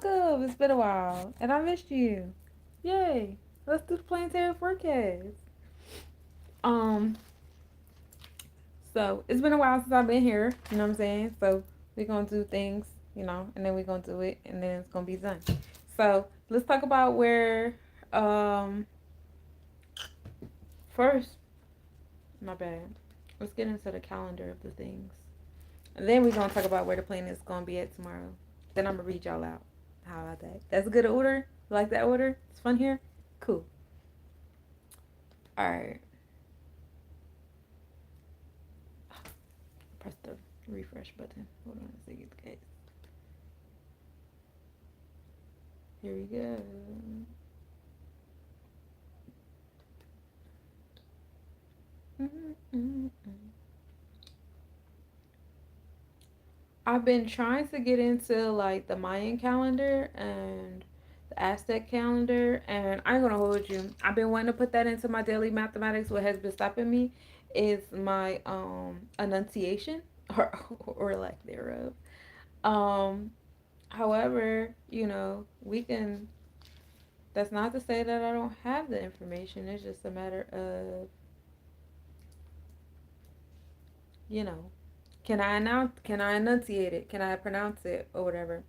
welcome. It's been a while, and I missed you. Yay! Let's do the planetary forecast. Um, so it's been a while since I've been here. You know what I'm saying? So we're gonna do things, and then we're gonna do it, and then it's gonna be done. So let's talk about where. Um, first, my bad. Let's get into the calendar of the things, and then we're gonna talk about where the planet is gonna be at tomorrow. Then I'm gonna read y'all out. How about that? That's a good order. You like that order? It's fun here. Cool. All right. Press the refresh button. Hold on a second, guys. Here we go. I've been trying to get into like the Mayan calendar and the Aztec calendar, and I ain't gonna hold you. I've been wanting to put that into my daily mathematics. What has been stopping me is my enunciation or lack thereof. Um, However, we can. That's not to say that I don't have the information. It's just a matter of, you know, can I enunciate it? Can I pronounce it or whatever?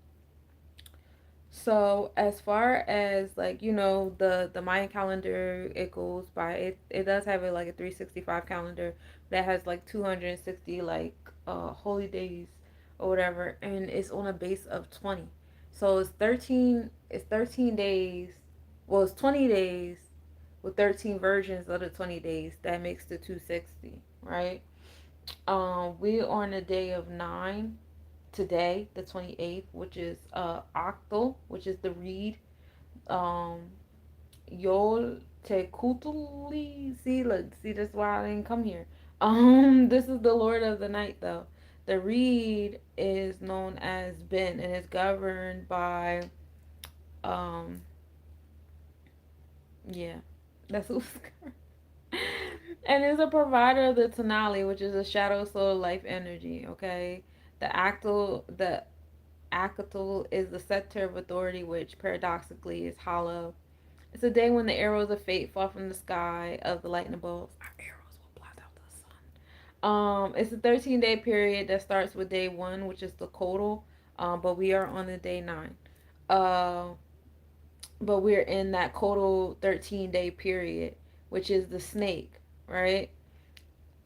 So as far as like, the Mayan calendar, it goes by it does have it like a 365 calendar that has like 260 like holy days or whatever, and it's on a base of 20. So it's 13 days. Well, it's 20 days with 13 versions of the 20 days. That makes the 260, right? We are on a day of 9 today, the 28th, which is octal, which is the reed. Um, Yol Tekutli. See, that's why I didn't come here. This is the Lord of the Night, though. The reed is known as Ben and is governed by, um, yeah, that's who's and is a provider of the Tanali, which is a shadow soul life energy. Okay, the Akatul is the scepter of authority, which paradoxically is hollow. It's a day when the arrows of fate fall from the sky of the lightning bolts. Our arrows will blot out the sun. It's a 13-day period that starts with day one, which is the Kodal. But we are on the day 9. Uh, but we're in that Kodal 13-day period, which is the snake, right?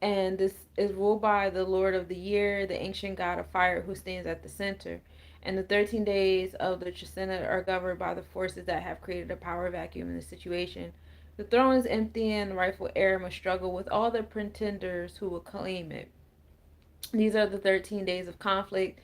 And this is ruled by the Lord of the Year, the ancient god of fire who stands at the center. And the 13 days of the Trisina are governed by the forces that have created a power vacuum in the situation. The throne is empty and the rightful heir must struggle with all the pretenders who will claim it. These are the 13 days of conflict,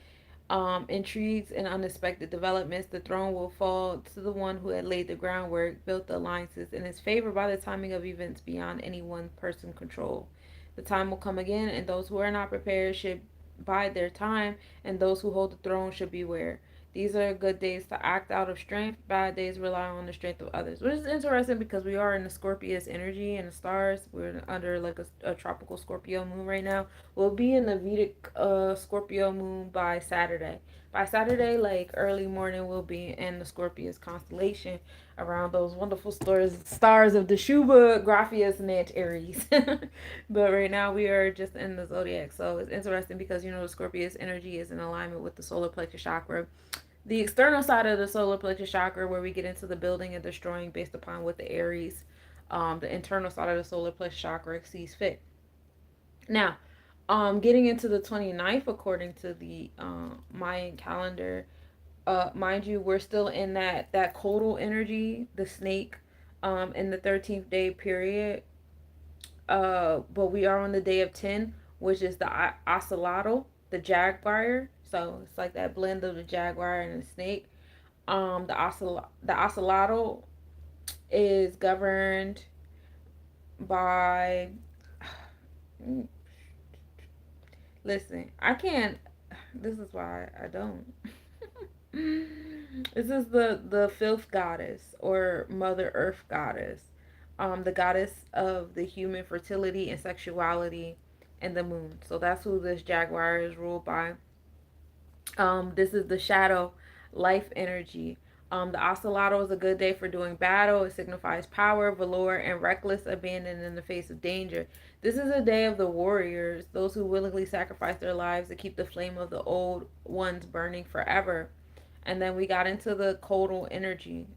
intrigues, and unexpected developments. The throne will fall to the one who had laid the groundwork, built the alliances, and is favored by the timing of events beyond any one person control. The time will come again, and those who are not prepared should bide their time, and those who hold the throne should beware. These are good days to act out of strength. Bad days rely on the strength of others, which is interesting because we are in the Scorpius energy and the stars. We're under like a tropical Scorpio moon right now. We'll be in the Vedic Scorpio moon by Saturday. By Saturday, like early morning, we'll be in the Scorpius constellation around those wonderful stars of the Shuba, Graphius, and Aries. But right now, we are just in the zodiac. So it's interesting because, the Scorpius energy is in alignment with the solar plexus chakra, the external side of the solar plexus chakra, where we get into the building and destroying based upon what the Aries, the internal side of the solar plexus chakra sees fit. Now, getting into the 29th, according to the Mayan calendar, mind you, we're still in that Kodal energy, the snake, in the 13th day period. But we are on the day of 10, which is the ocelotl, the jaguar. So it's like that blend of the jaguar and the snake. The ocelotl is governed by. Listen, I can't. This is why I don't. This is the filth goddess or Mother Earth goddess, the goddess of the human fertility and sexuality, and the moon. So that's who this jaguar is ruled by. This is the shadow life energy. The ocelotl is a good day for doing battle. It signifies power, valor, and reckless abandon in the face of danger. This is a day of the warriors, those who willingly sacrifice their lives to keep the flame of the old ones burning forever. And then we got into the codal energy,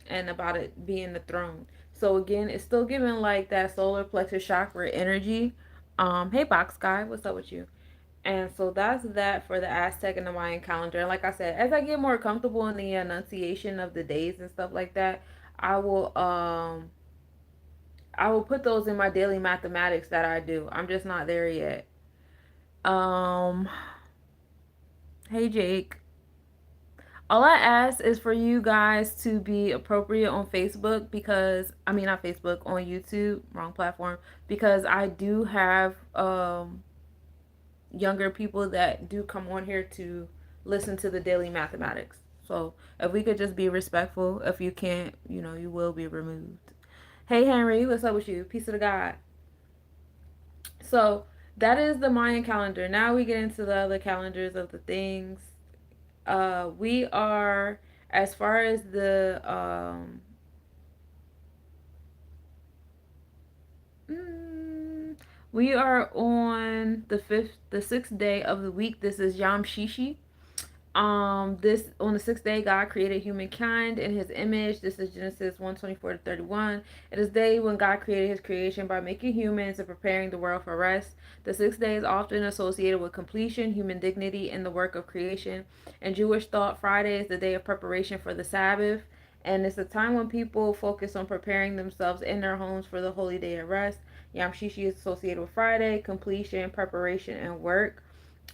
and about it being the throne. So again, it's still giving like that solar plexus chakra energy. Hey box guy, what's up with you? And so that's that for the Aztec and the Mayan calendar. And like I said, as I get more comfortable in the enunciation of the days and stuff like that, I will um I will put those in my daily mathematics that I do. I'm just not there yet. Um hey Jake. All I ask is for you guys to be appropriate on Facebook because I mean not Facebook, on YouTube, wrong platform, because I do have younger people that do come on here to listen to the daily mathematics. So if we could just be respectful, if you can't, you will be removed. Hey Henry, what's up with you? Peace of the God. So that is the Mayan calendar. Now we get into the other calendars of the things. We are, as far as mm, we are on the sixth day of the week. This is Yam Shishi. This on the sixth day, God created humankind in His image. This is Genesis 1:24-31. It is day when God created His creation by making humans and preparing the world for rest. The sixth day is often associated with completion, human dignity, and the work of creation. In Jewish thought, Friday is the day of preparation for the Sabbath, and it's a time when people focus on preparing themselves in their homes for the holy day of rest. Yom Shishi is associated with Friday, completion, preparation, and work.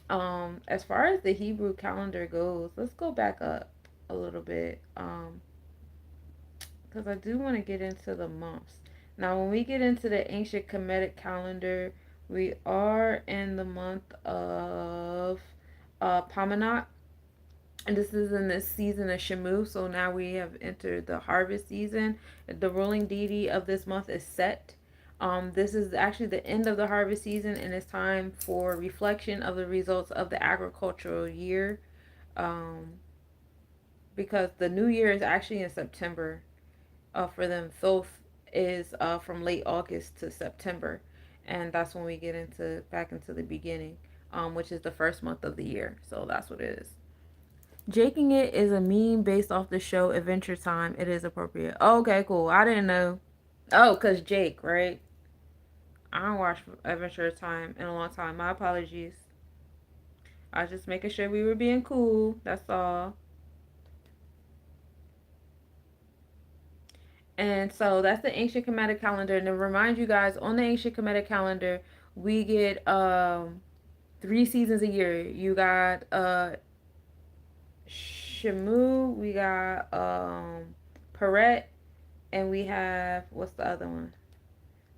As far as the Hebrew calendar goes, let's go back up a little bit. Because I do want to get into the months. Now, when we get into the ancient Kemetic calendar, we are in the month of Pamanat, and this is in the season of Shamu. So now we have entered the harvest season. The ruling deity of this month is Set. This is actually the end of the harvest season, and it's time for reflection of the results of the agricultural year. Um, because the new year is actually in September for them. Thoth is from late August to September, and that's when we get into back into the beginning, which is the first month of the year. So that's what it is. Jaking it is a meme based off the show Adventure Time. It is appropriate. Oh, okay, cool. I didn't know. Oh, cause Jake, right? I don't watch Adventure Time in a long time. My apologies. I was just making sure we were being cool. That's all. And so that's the ancient Kemetic calendar. And to remind you guys, on the ancient Kemetic calendar, we get 3 seasons a year. You got Shamu, we got Peret, and we have what's the other one?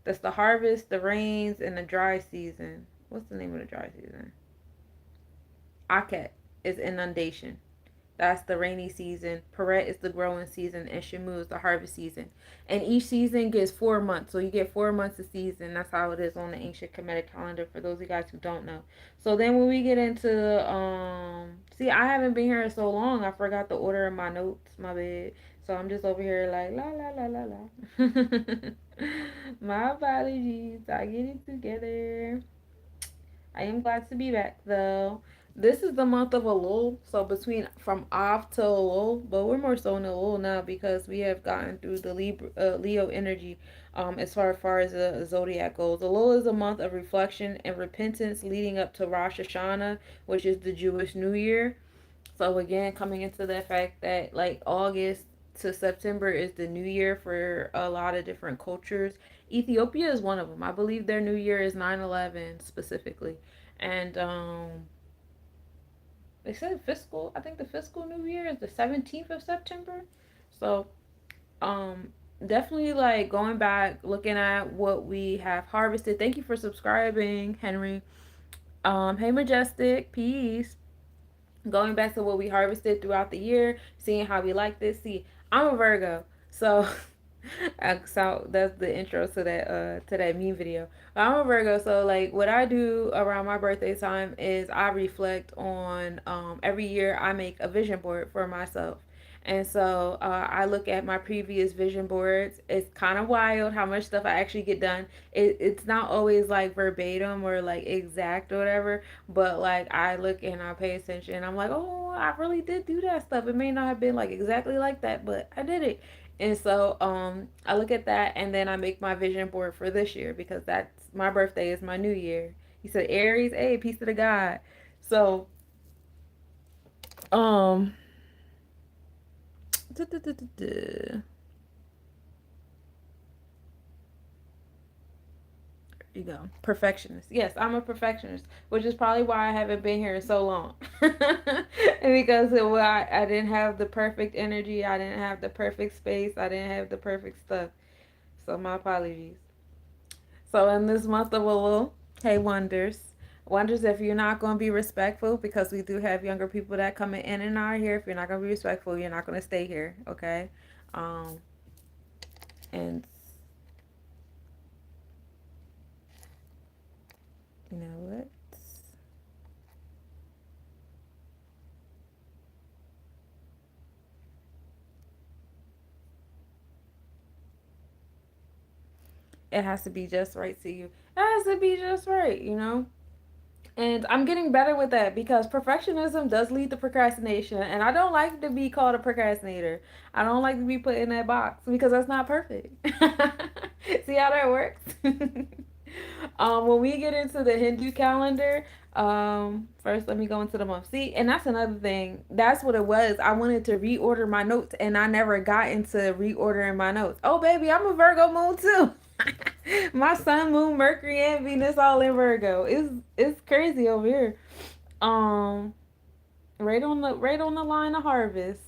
That's the harvest, the rains, and the dry season. What's the name of the dry season? Aket is inundation. That's the rainy season. Peret is the growing season, and Shamu is the harvest season. And each season gets 4 months, so you get 4 months a season. That's how it is on the ancient Kemetic calendar. For those of you guys who don't know. So then when we get into see, I haven't been here so long. I forgot the order of my notes. My bad. So I'm just over here like la la la la la. My apologies. I get it together. I am glad to be back though. This is the month of Elul, so between from Av to Elul, but we're more so in Elul now because we have gotten through the Leo energy. As far as the zodiac goes, Elul is a month of reflection and repentance leading up to Rosh Hashanah, which is the Jewish New Year. So again, coming into the fact that like August to September is the new year for a lot of different cultures. Ethiopia is one of them. I believe their new year is 9/11 specifically. And they said fiscal, I think the fiscal new year is the 17th of September. So um definitely like going back looking at what we have harvested. Thank you for subscribing, Henry. Hey Majestic, peace. Going back to what we harvested throughout the year, seeing how we like this. See, I'm a Virgo, so So that's the intro to that meme video. But I'm a Virgo, so like what I do around my birthday time is I reflect on every year I make a vision board for myself. And so I look at my previous vision boards. It's kind of wild how much stuff I actually get done. It's not always like verbatim or like exact or whatever, but like I look and I pay attention. I'm like, oh, I really did do that stuff. It may not have been like exactly like that, but I did it. And so I look at that and then I make my vision board for this year because that's my birthday is my new year. He said Aries, hey, peace to the God. So um there you go. Perfectionist. Yes, I'm a perfectionist, which is probably why I haven't been here in so long. Because I didn't have the perfect energy, I didn't have the perfect space, I didn't have the perfect stuff. So my apologies. So in this month of Elul, hey wonders, wonders if you're not going to be respectful because we do have younger people that come in and out here. If you're not going to be respectful, you're not going to stay here. Okay, um, and you know what? It has to be just right to you. It has to be just right, you know. And I'm getting better with that because perfectionism does lead to procrastination. And I don't like to be called a procrastinator. I don't like to be put in that box because that's not perfect. See how that works? When we get into the Hindu calendar, first let me go into the month. See, and that's another thing. That's what it was. I wanted to reorder my notes and I never got into reordering my notes. Oh, baby, I'm a Virgo moon too. My sun, moon, Mercury, and Venus all in Virgo. It's crazy over here. Um, right on the line of harvest.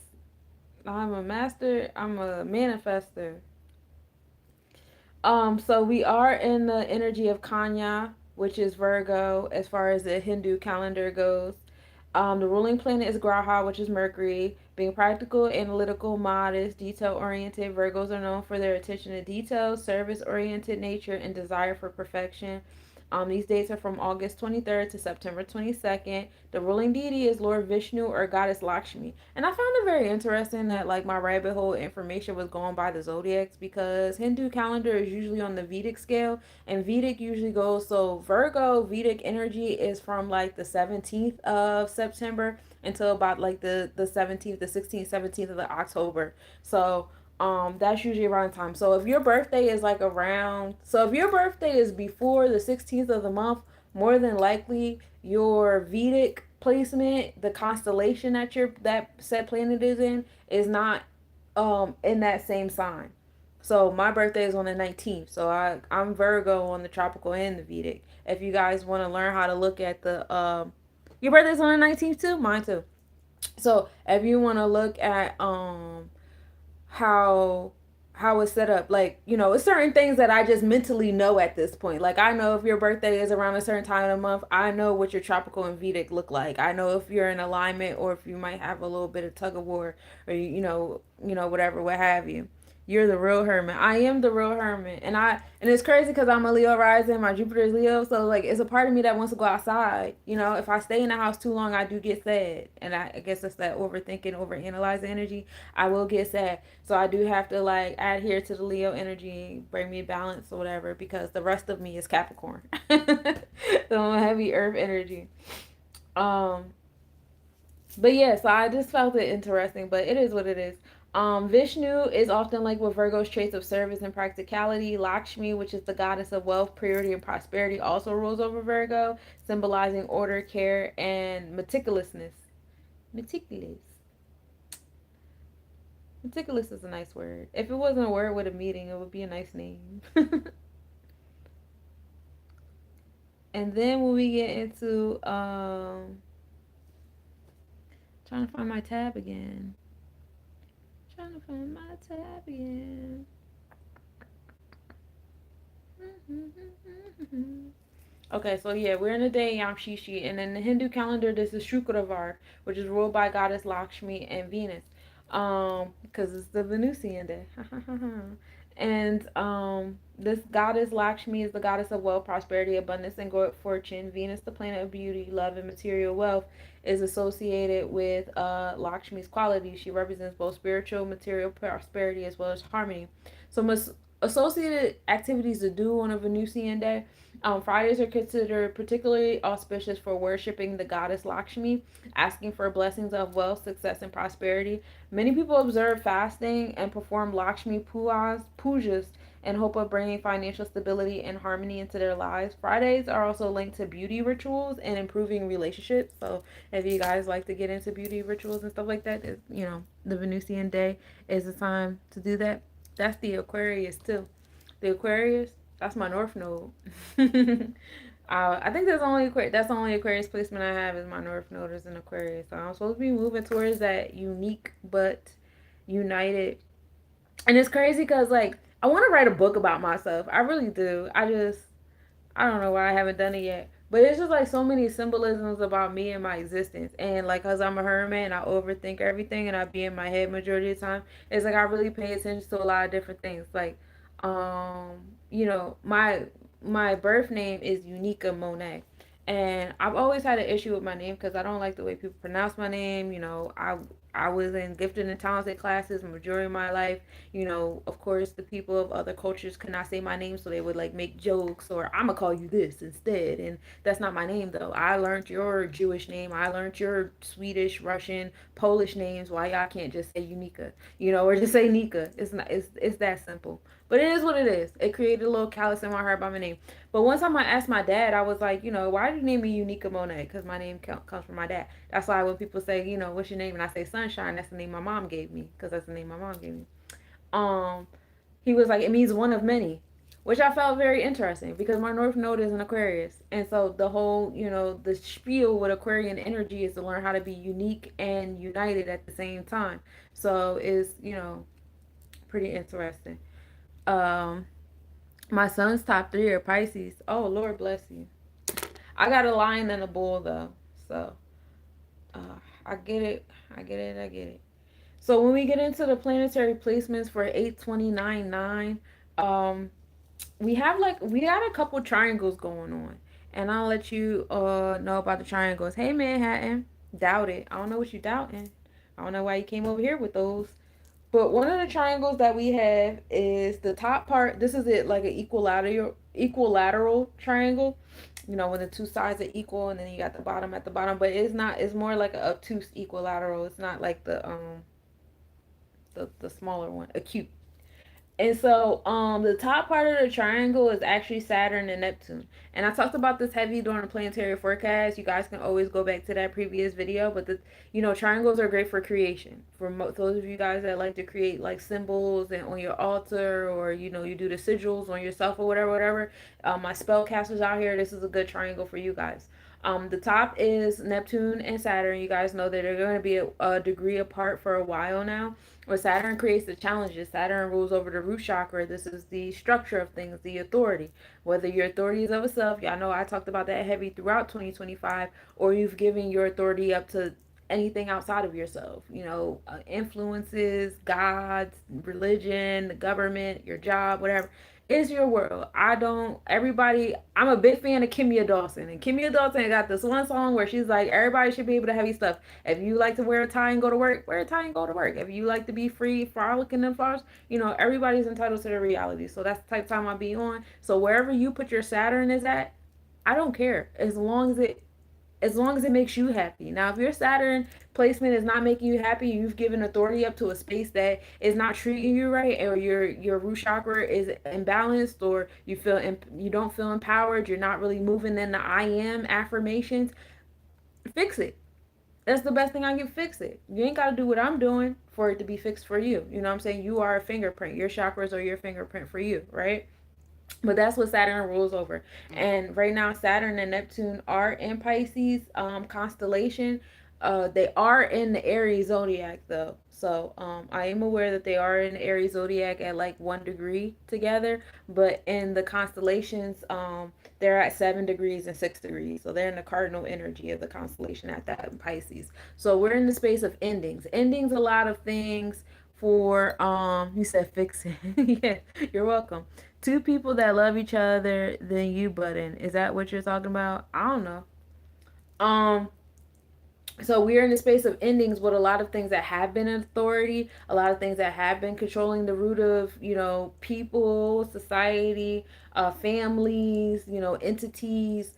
I'm a master. I'm a manifester. So we are in the energy of Kanya, which is Virgo, as far as the Hindu calendar goes. The ruling planet is Graha, which is Mercury. Being practical, analytical, modest, detail oriented, Virgos are known for their attention to detail, service oriented nature, and desire for perfection. These dates are from August 23rd to September 22nd. The ruling deity is Lord Vishnu or Goddess Lakshmi. And I found it very interesting that like my rabbit hole information was going by the zodiacs because Hindu calendar is usually on the Vedic scale and Vedic usually goes so Virgo Vedic energy is from like the 17th of September until about like the 17th, the 16th, 17th of the October. So that's usually around time. So if your birthday is like around so if your birthday is before the 16th of the month, more than likely your Vedic placement, the constellation that your that said planet is not in that same sign. So my birthday is on the 19th. So I'm Virgo on the tropical and the Vedic. If you guys want to learn how to look at the your birthday's on the 19th too? Mine too. So if you want to look at how it's set up, like, you know, it's certain things that I just mentally know at this point. Like I know if your birthday is around a certain time of the month, I know what your tropical and Vedic look like. I know if you're in alignment or if you might have a little bit of tug of war or whatever, what have you. You're the real hermit. I am the real hermit, and it's crazy because I'm a Leo rising. My Jupiter is Leo, so like it's a part of me that wants to go outside. You know, if I stay in the house too long, I do get sad, and I guess it's that overthinking, overanalyzing energy. I will get sad, so I do have to like adhere to the Leo energy, bring me balance or whatever, because the rest of me is Capricorn, so I'm a heavy Earth energy. Um, but yeah, so I just felt it interesting, but it is what it is. Vishnu is often like with Virgo's traits of service and practicality. Lakshmi, which is the goddess of wealth, purity, and prosperity, also rules over Virgo, symbolizing order, care, and meticulousness. Meticulous. Meticulous is a nice word. If it wasn't a word with a meaning, it would be a nice name. And then when we get into trying to find my tab again. Trying to find my tab again. Okay, so yeah, we're in the day Yamshishi, and in the Hindu calendar, this is Shukravar, which is ruled by goddess Lakshmi and Venus, because it's the Venusian day. And this goddess Lakshmi is the goddess of wealth, prosperity, abundance, and good fortune. Venus, the planet of beauty, love, and material wealth, is associated with Lakshmi's qualities. She represents both spiritual, material prosperity as well as harmony. So, associated activities to do on a Venusian day. Fridays are considered particularly auspicious for worshiping the goddess Lakshmi, asking for blessings of wealth, success, and prosperity. Many people observe fasting and perform Lakshmi pujas in hope of bringing financial stability and harmony into their lives. Fridays are also linked to beauty rituals and improving relationships. So if you guys like to get into beauty rituals and stuff like that, the Venusian day is the time to do that. That's the Aquarius too. The Aquarius, that's my North Node. I think that's the only Aquarius placement I have is my North Node is in Aquarius. So I'm supposed to be moving towards that unique but united. And it's crazy because like I want to write a book about myself. I really do. I don't know why I haven't done it yet. But it's just like so many symbolisms about me and my existence. And like, cause I'm a hermit and I overthink everything and I be in my head majority of the time. It's like I really pay attention to a lot of different things. Like, you know, my birth name is Unica Monet. And I've always had an issue with my name because I don't like the way people pronounce my name. I was in gifted and talented classes majority of my life. Of course, the people of other cultures could not say my name, so they would like make jokes or I'm gonna call you this instead. And that's not my name though. I learned your Jewish name. I learned your Swedish, Russian, Polish names. Why y'all can't just say Unica, or just say Nika? It's not. It's that simple. But it is what it is. It created a little callous in my heart by my name. But one time I asked my dad, I was like, why did you name me Unica Monet? Because my name comes from my dad. That's why when people say, what's your name? And I say Sunshine, that's the name my mom gave me. Because that's the name my mom gave me. Um, he was like, it means one of many, which I felt very interesting because my North Node is an Aquarius. And so the whole, the spiel with Aquarian energy is to learn how to be unique and united at the same time. So it's, pretty interesting. Um, my son's top three are Pisces. Oh, Lord bless you. I got a lion and a bull though. So I get it. I get it. I get it. So when we get into the planetary placements for 829-9, um, we got a couple triangles going on. And I'll let you know about the triangles. Hey Manhattan. Doubt it. I don't know what you doubting. I don't know why you came over here with those. But one of the triangles that we have is the top part. This is it, like an equilateral triangle. When the two sides are equal, and then you got the bottom at the bottom. But it's not. It's more like a obtuse equilateral. It's not like the smaller one, acute. And so, the top part of the triangle is actually Saturn and Neptune. And I talked about this heavy during the planetary forecast. You guys can always go back to that previous video. But triangles are great for creation. For those of you guys that like to create like symbols and on your altar, or you do the sigils on yourself or whatever. My spellcasters out here, this is a good triangle for you guys. The top is Neptune and Saturn. You guys know that they're going to be a degree apart for a while now. Where Saturn creates the challenges. Saturn rules over the root chakra. This is the structure of things, the authority. Whether your authority is of a self, y'all know I talked about that heavy throughout 2025, or you've given your authority up to anything outside of yourself. Influences, gods, religion, the government, your job, whatever. It's your world. I'm a big fan of Kimya Dawson. And Kimya Dawson got this one song where she's like, everybody should be able to have heavy stuff. If you like to wear a tie and go to work, wear a tie and go to work. If you like to be free, frolicking and flowers, everybody's entitled to their reality. So that's the type of time I'll be on. So wherever you put your Saturn is at, I don't care. As long as it makes you happy. Now, if your Saturn placement is not making you happy, you've given authority up to a space that is not treating you right, or your root chakra is imbalanced, or you don't feel empowered, you're not really moving in the I am affirmations, fix it. That's the best thing I can. Fix it. You ain't got to do what I'm doing for it to be fixed for you. You know what I'm saying? You are a fingerprint. Your chakras are your fingerprint for you, right? But that's what Saturn rules over. And right now, Saturn and Neptune are in Pisces constellation. They are in the Aries zodiac though. So I am aware that they are in the Aries zodiac at like 1 degree together. But in the constellations, they're at 7 degrees and 6 degrees. So they're in the cardinal energy of the constellation at that in Pisces. So we're in the space of endings. Endings a lot of things for you said fix it. Yeah, you're welcome. Two people that love each other, then you button. Is that what you're talking about? I don't know. Um, so we're in the space of endings with a lot of things that have been in authority, a lot of things that have been controlling the root of, people, society, families, entities,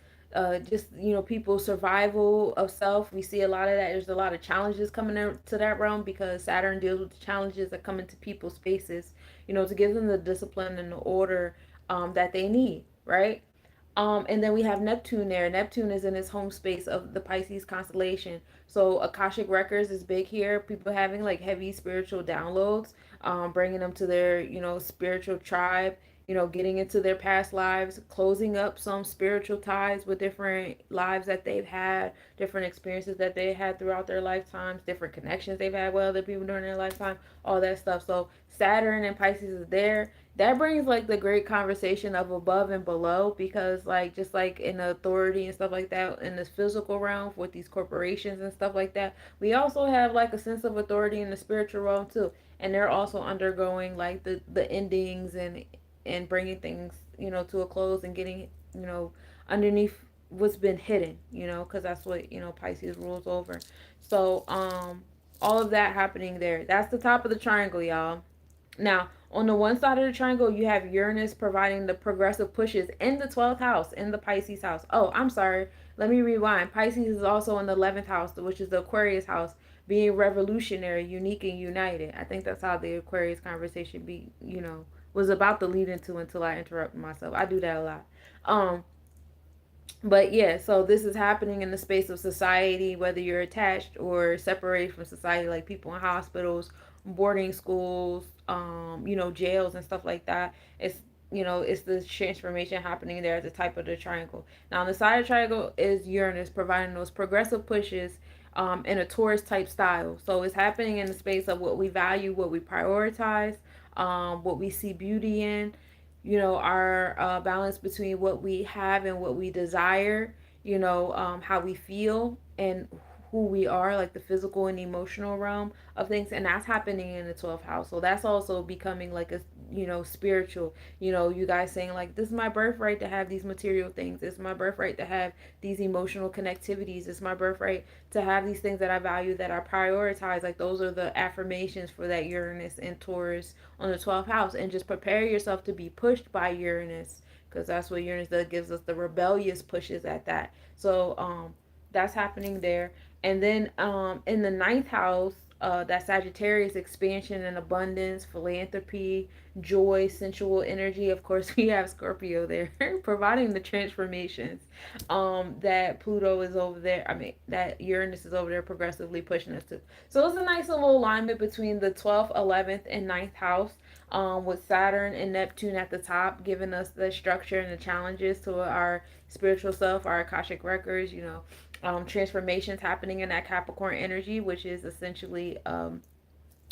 just, people's survival of self. We see a lot of that. There's a lot of challenges coming into that realm because Saturn deals with the challenges that come into people's spaces, to give them the discipline and the order that they need, right? And then we have Neptune there. Neptune is in its home space of the Pisces constellation. So Akashic records is big here. People having like heavy spiritual downloads, bringing them to their, spiritual tribe. Getting into their past lives, closing up some spiritual ties with different lives that they've had, different experiences that they had throughout their lifetimes, different connections they've had with other people during their lifetime, all that stuff. So Saturn and Pisces is there. That brings like the great conversation of above and below, because like just like in authority and stuff like that in this physical realm with these corporations and stuff like that, we also have like a sense of authority in the spiritual realm too, and they're also undergoing like the endings and bringing things, to a close and getting, underneath what's been hidden, because that's what, Pisces rules over. So all of that happening there. That's the top of the triangle, y'all. Now, on the one side of the triangle, you have Uranus providing the progressive pushes in the 12th house, in the Pisces house. Oh, I'm sorry. Let me rewind. Pisces is also in the 11th house, which is the Aquarius house, being revolutionary, unique, and united. I think that's how the Aquarius conversation was about to lead into until I interrupted myself. I do that a lot. But yeah, so this is happening in the space of society, whether you're attached or separated from society, like people in hospitals, boarding schools, jails and stuff like that. It's the transformation happening there at the type of the triangle. Now on the side of the triangle is Uranus providing those progressive pushes in a Taurus type style. So it's happening in the space of what we value, what we prioritize, what we see beauty in, our balance between what we have and what we desire, how we feel and who we are, like the physical and emotional realm of things. And that's happening in the 12th house. So that's also becoming like a, spiritual, you guys saying like, this is my birthright to have these material things. It's my birthright to have these emotional connectivities. It's my birthright to have these things that I value, that I prioritize. Like those are the affirmations for that Uranus and Taurus on the 12th house. And just prepare yourself to be pushed by Uranus, because that's what Uranus does, gives us the rebellious pushes at that. So that's happening there. And then in the ninth house, that Sagittarius, expansion and abundance, philanthropy, joy, sensual energy. Of course, we have Scorpio there providing the transformations. That Pluto is over there. I mean, that Uranus is over there progressively pushing us to. So it's a nice little alignment between the 12th, 11th, and ninth house. With Saturn and Neptune at the top, giving us the structure and the challenges to our spiritual self, our Akashic records, transformations happening in that Capricorn energy, which is essentially,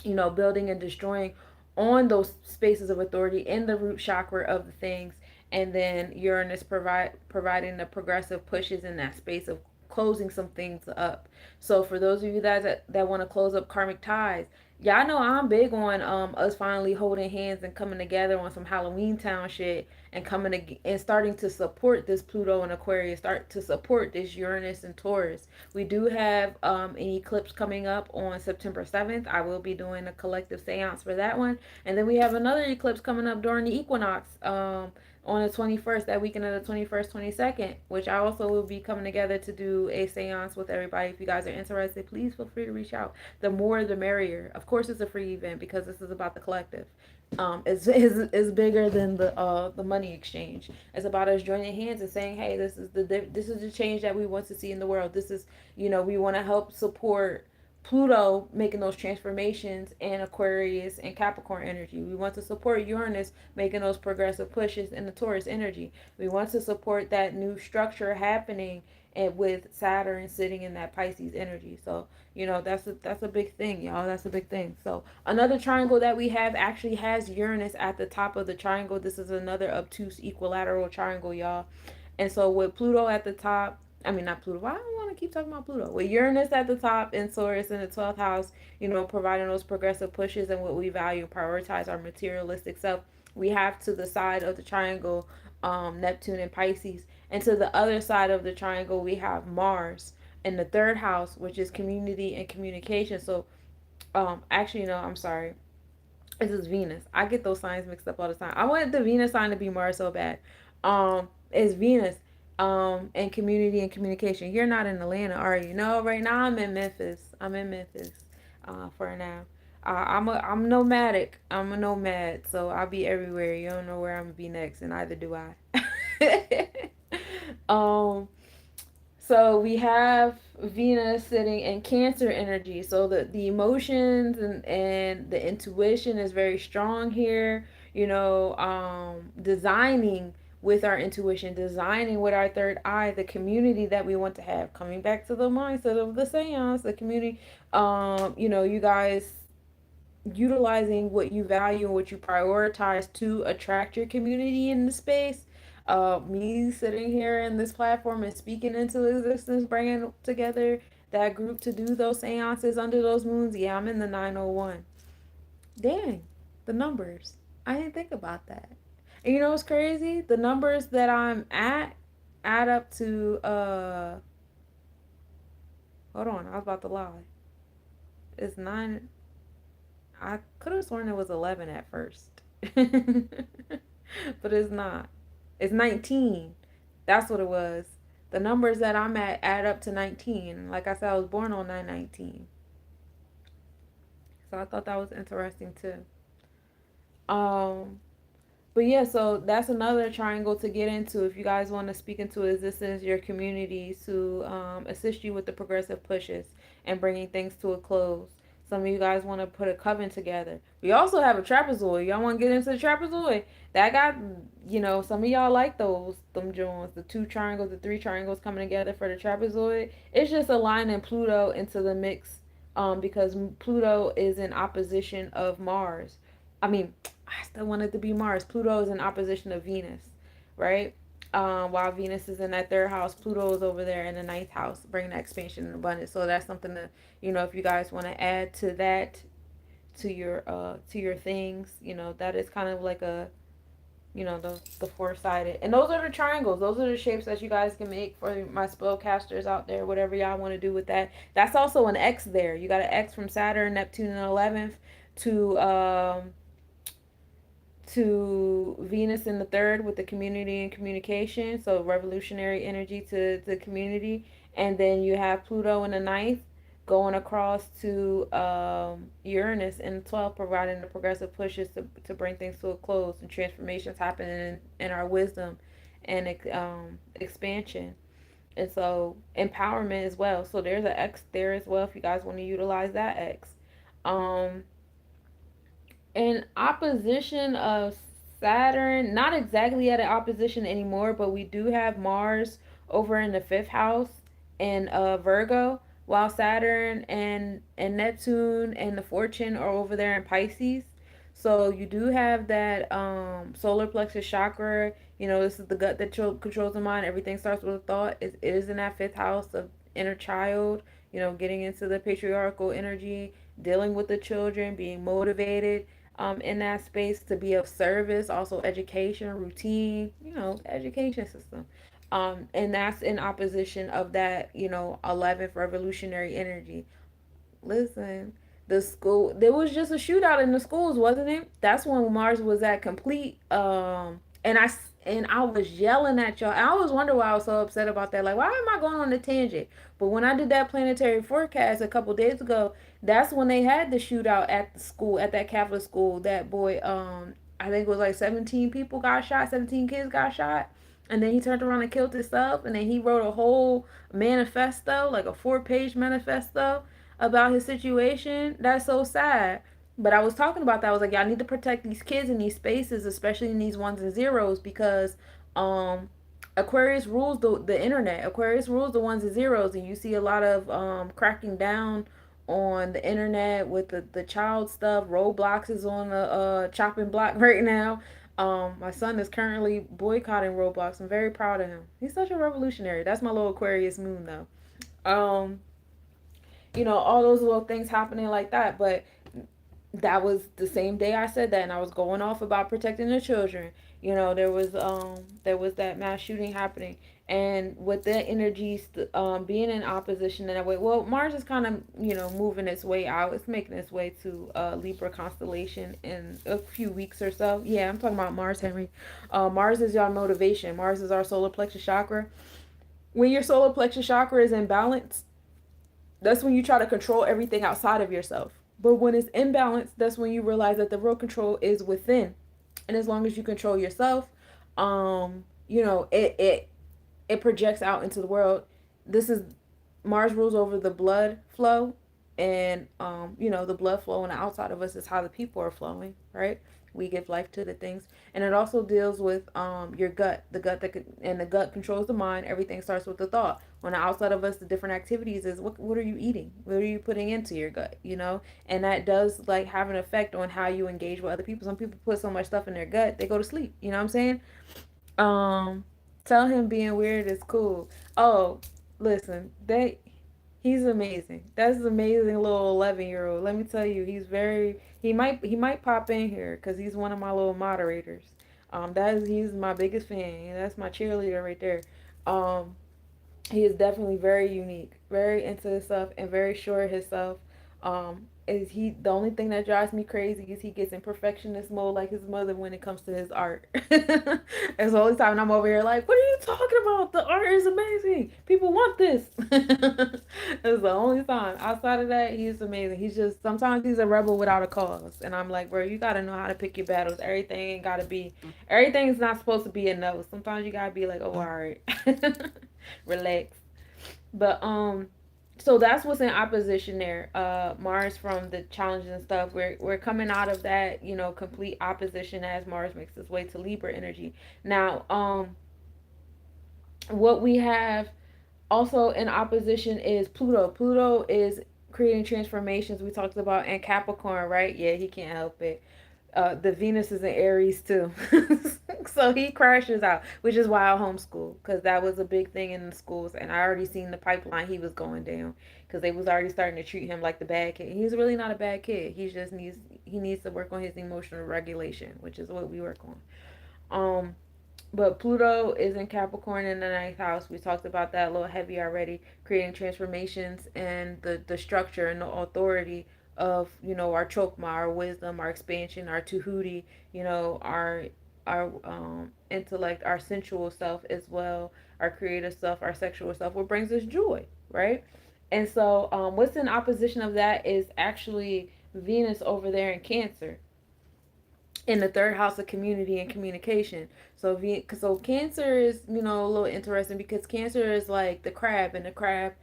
building and destroying on those spaces of authority in the root chakra of the things. And then Uranus providing the progressive pushes in that space of closing some things up. So for those of you that want to close up karmic ties, y'all know I'm big on us finally holding hands and coming together on some Halloween Town shit, and and starting to support this Pluto and Aquarius, start to support this Uranus and Taurus. We do have an eclipse coming up on September 7th. I will be doing a collective seance for that one. And then we have another eclipse coming up during the equinox on the 21st, that weekend of the 21st, 22nd, which I also will be coming together to do a seance with everybody. If you guys are interested, please feel free to reach out. The more the merrier. Of course, it's a free event because this is about the collective. Is bigger than the money exchange. It's about us joining hands and saying, hey, this is the change that we want to see in the world. This is, we want to help support Pluto making those transformations in Aquarius and Capricorn energy. We want to support Uranus making those progressive pushes in the Taurus energy. We want to support that new structure happening, and with Saturn sitting in that Pisces energy. So, that's a big thing, y'all. That's a big thing. So another triangle that we have actually has Uranus at the top of the triangle. This is another obtuse equilateral triangle, y'all. And so with Pluto at the top, I mean not Pluto. I don't want I keep talking about Pluto? With Uranus at the top and Taurus in the 12th house, providing those progressive pushes and what we value, prioritize our materialistic self. We have to the side of the triangle, Neptune and Pisces. And to the other side of the triangle, we have Mars in the third house, which is community and communication. So, actually, no, I'm sorry. This is Venus. I get those signs mixed up all the time. I want the Venus sign to be Mars so bad. It's Venus. And community and communication. You're not in Atlanta, are you? No, right now I'm in Memphis. I'm in Memphis. For now. I'm nomadic. I'm a nomad, so I'll be everywhere. You don't know where I'm gonna be next, and neither do I. um, so we have Venus sitting in Cancer energy. So the emotions and the intuition is very strong here. Designing with our intuition, designing with our third eye, the community that we want to have. Coming back to the mindset of the seance, the community. You guys utilizing what you value and what you prioritize to attract your community in the space. Me sitting here in this platform and speaking into existence, bringing together that group to do those seances under those moons. Yeah, I'm in the 901. Dang, the numbers. I didn't think about that. And you know what's crazy? The numbers that I'm at add up to hold on, I was about to lie. It's nine. I could have sworn it was 11 at first. But it's not. It's 19. That's what it was. The numbers that I'm at add up to 19. Like I said, I was born on 9/19. So I thought that was interesting too. Um But yeah, so that's another triangle to get into if you guys want to speak into existence, your communities to assist you with the progressive pushes and bringing things to a close. Some of you guys want to put a coven together. We also have a trapezoid. Y'all want to get into the trapezoid? That got, some of y'all like them joints, the two triangles, the three triangles coming together for the trapezoid. It's just aligning Pluto into the mix because Pluto is in opposition of Mars. I mean, I still want it to be Mars. Pluto is in opposition to Venus, right? While Venus is in that third house, Pluto is over there in the ninth house, bringing that expansion and abundance. So that's something to, if you guys want to add to that, to your things, that is kind of like a, the four-sided. And those are the triangles. Those are the shapes that you guys can make for my spellcasters out there, whatever y'all want to do with that. That's also an X there. You got an X from Saturn, Neptune in the 11th to Venus in the third with the community and communication, so revolutionary energy to the community. And then you have Pluto in the ninth going across to Uranus in the 12th, providing the progressive pushes to bring things to a close and transformations happening in our wisdom and expansion. And so empowerment as well. So there's an X there as well if you guys want to utilize that X. Um, in opposition of Saturn, not exactly at an opposition anymore, but we do have Mars over in the fifth house in Virgo, while Saturn and Neptune and the Fortune are over there in Pisces. So you do have that solar plexus chakra. This is the gut that controls the mind. Everything starts with a thought. It is in that fifth house of inner child. Getting into the patriarchal energy, dealing with the children, being motivated in that space to be of service, also education, routine, education system. And that's in opposition of that, 11th revolutionary energy. Listen, the school, there was just a shootout in the schools, wasn't it? That's when Mars was at complete and I was yelling at y'all. I always wonder why I was so upset about that. Like, why am I going on a tangent? But when I did that planetary forecast a couple days ago, that's when they had the shootout at the school, at that Catholic school. That boy, I think it was like 17 people got shot, 17 kids got shot. And then he turned around and killed himself. And then he wrote a whole manifesto, like a 4-page manifesto about his situation. That's so sad. But I was talking about that. I was like, y'all need to protect these kids in these spaces, especially in these ones and zeros, because um, Aquarius rules the internet. Aquarius rules the ones and zeros, and you see a lot of cracking down on the internet with the child stuff. Roblox is on the chopping block right now. My son is currently boycotting Roblox. I'm very proud of him. He's such a revolutionary. That's my little Aquarius moon, though. Um, all those little things happening like that. But that was the same day I said that, and I was going off about protecting the children. There was that mass shooting happening, and with the energies being in opposition in that way. Well, Mars is kind of moving its way out. It's making its way to Libra constellation in a few weeks or so. Yeah, I'm talking about Mars, Henry. Mars is your motivation. Mars is our solar plexus chakra. When your solar plexus chakra is in balance, that's when you try to control everything outside of yourself. But when it's imbalanced, that's when you realize that the real control is within. And as long as you control yourself, it projects out into the world. This is Mars rules over the blood flow, and the blood flow on the outside of us is how the people are flowing, right? We give life to the things, and it also deals with your gut, the gut and the gut controls the mind. Everything starts with the thought. On the outside of us, the different activities is what are you eating? What are you putting into your gut? And that does like have an effect on how you engage with other people. Some people put so much stuff in their gut they go to sleep. You know what I'm saying? Um, Tell him being weird is cool. Oh, listen, he's amazing. That's an amazing little 11-year-old. Let me tell you, he might pop in here because he's one of my little moderators. He's my biggest fan. That's my cheerleader right there. Um, he is definitely very unique, very into himself, and very sure of himself. Is he the only thing that drives me crazy is he gets in perfectionist mode like his mother when it comes to his art. It's the only time I'm over here like, what are you talking about? The art is amazing. People want this. It's the only time. Outside of that, he's amazing. He's just sometimes he's a rebel without a cause, and I'm like, bro, you gotta know how to pick your battles. Everything is not supposed to be a no. Sometimes you gotta be like, oh, all right. Relax. But so that's what's in opposition there. Mars from the challenges and stuff. We're coming out of that, complete opposition as Mars makes its way to Libra energy. Now, what we have also in opposition is Pluto. Pluto is creating transformations we talked about, and Capricorn, right? Yeah, he can't help it. The Venus is in Aries too. So he crashes out, which is why I homeschool, because that was a big thing in the schools, and I already seen the pipeline he was going down, because they was already starting to treat him like the bad kid. He's really not a bad kid. He needs to work on his emotional regulation, which is what we work on. Um, but Pluto is in Capricorn in the ninth house. We talked about that a little heavy already, creating transformations and the structure and the authority of our chokma, our wisdom, our expansion, our tahuti, our intellect, our sensual self as well, our creative self, our sexual self, what brings us joy, right? And so, what's in opposition of that is actually Venus over there in Cancer, in the third house of community and communication. So Cancer is a little interesting because Cancer is like the crab, and the crab,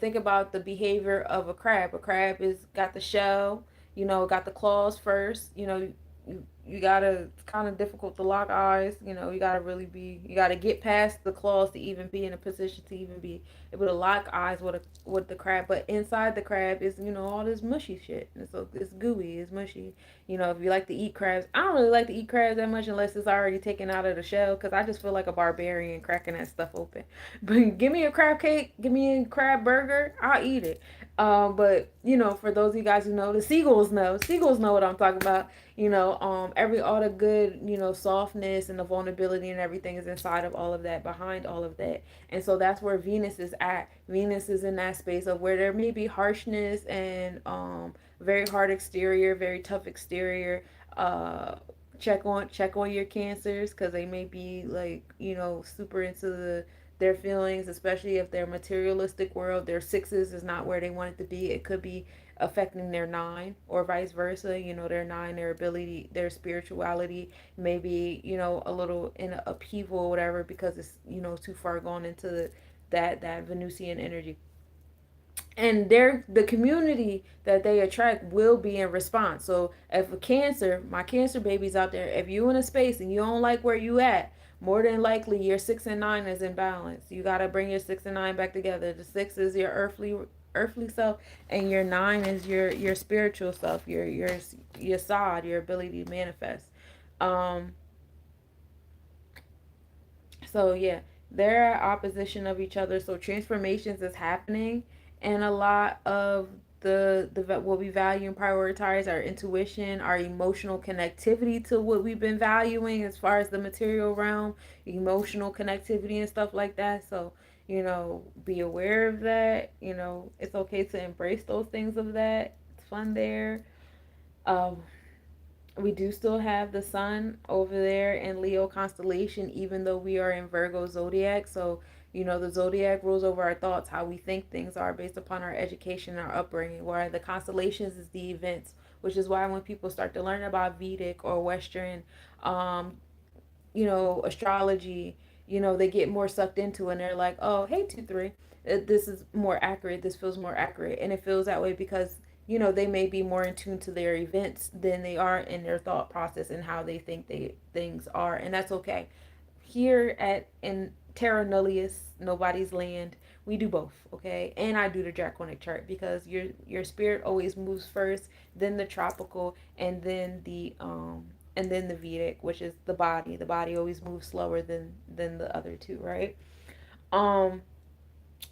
think about the behavior of a crab. A crab is got the shell, got the claws first. You gotta, it's kind of difficult to lock eyes. You gotta get past the claws to even be in a position to even be able to lock eyes with the crab. But inside the crab is all this mushy shit, and so it's gooey, it's mushy. If you like to eat crabs, I don't really like to eat crabs that much unless it's already taken out of the shell, because I just feel like a barbarian cracking that stuff open. But give me a crab cake, give me a crab burger, I'll eat it. But for those of you guys who know, the seagulls know what I'm talking about. All the good, softness and the vulnerability and everything is inside of all of that, behind all of that. And so that's where Venus is at. Venus is in that space of where there may be harshness and very hard exterior, very tough exterior. Check on your cancers, because they may be like super into their feelings, especially if their materialistic world, their sixes is not where they want it to be. It could be affecting their nine, or vice versa. Their nine, their ability, their spirituality, maybe a little in a upheaval or whatever, because it's too far gone into that Venusian energy. And the community that they attract will be in response. So if a cancer, my cancer babies out there, if you in a space and you don't like where you at, more than likely your 6 and 9 is in balance. You got to bring your 6 and 9 back together. The 6 is your earthly self, and your 9 is your spiritual self, your sod, your ability to manifest. um so yeah, they're at opposition of each other. So transformations is happening, and a lot of the what we value and prioritize, our intuition, our emotional connectivity to what we've been valuing as far as the material realm, emotional connectivity and stuff like that. So be aware of that. It's okay to embrace those things of that. It's fun there. Um, we do still have the sun over there in Leo constellation, even though we are in Virgo zodiac. So, the zodiac rules over our thoughts, how we think things are based upon our education and our upbringing, where the constellations is the events, which is why when people start to learn about Vedic or Western um, astrology, they get more sucked into it and they're like, oh, hey, 2-3, this is more accurate. This feels more accurate. And it feels that way because, they may be more in tune to their events than they are in their thought process and how they think things are. And that's okay. Here at in Terra Nullius, nobody's land, we do both, okay? And I do the draconic chart because your spirit always moves first, then the tropical, and then the Vedic, which is the body. The body always moves slower than the other two, right? Um,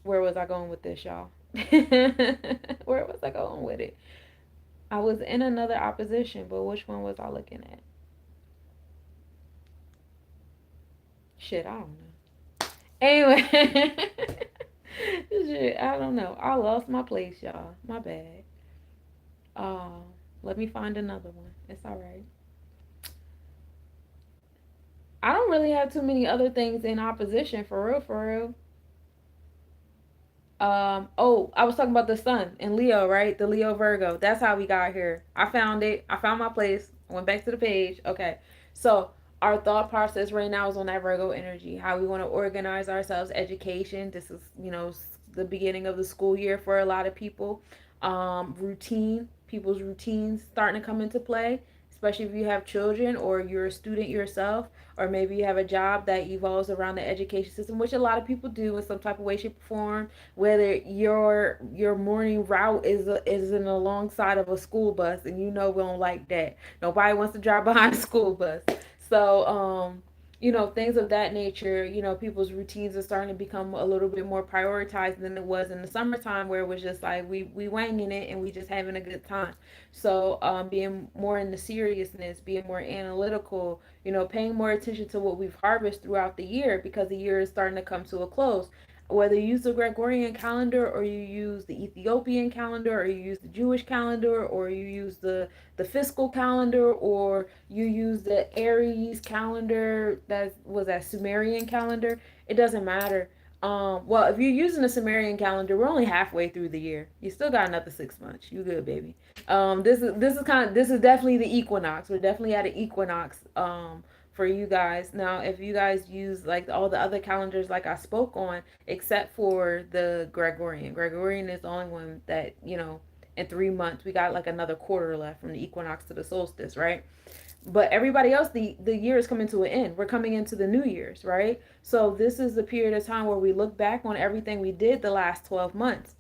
where was I going with this, y'all? Where was I going with it? I was in another opposition, but which one was I looking at? Shit, I don't know. Anyway, shit, I don't know. I lost my place, y'all. My bad. Uh, Let me find another one. It's all right. I don't really have too many other things in opposition for real, for real. Oh, I was talking about the sun and Leo, right? The Leo Virgo. That's how we got here. I found it. I found my place. Went back to the page. Okay. So our thought process right now is on that Virgo energy. How we want to organize ourselves, education. This is, the beginning of the school year for a lot of people. Routine, people's routines starting to come into play, especially if you have children or you're a student yourself, or maybe you have a job that evolves around the education system, which a lot of people do in some type of way, shape, or form. Whether your morning route is in alongside of a school bus, and we don't like that. Nobody wants to drive behind a school bus. So things of that nature. People's routines are starting to become a little bit more prioritized than it was in the summertime, where it was just like we wanging it and we just having a good time. So being more in the seriousness, being more analytical, paying more attention to what we've harvested throughout the year, because the year is starting to come to a close. Whether you use the Gregorian calendar, or you use the Ethiopian calendar, or you use the Jewish calendar, or you use the fiscal calendar, or you use the Aries calendar, that was that Sumerian calendar, it doesn't matter. Well, if you're using the Sumerian calendar, we're only halfway through the year. You still got another 6 months. You good, baby. This is definitely the equinox. We're definitely at an equinox. For you guys now, if you guys use like all the other calendars like I spoke on, except for the Gregorian is the only one that in 3 months we got like another quarter left from the equinox to the solstice, right? But everybody else, the year is coming to an end. We're coming into the New Year's, right? So this is the period of time where we look back on everything we did the last 12 months,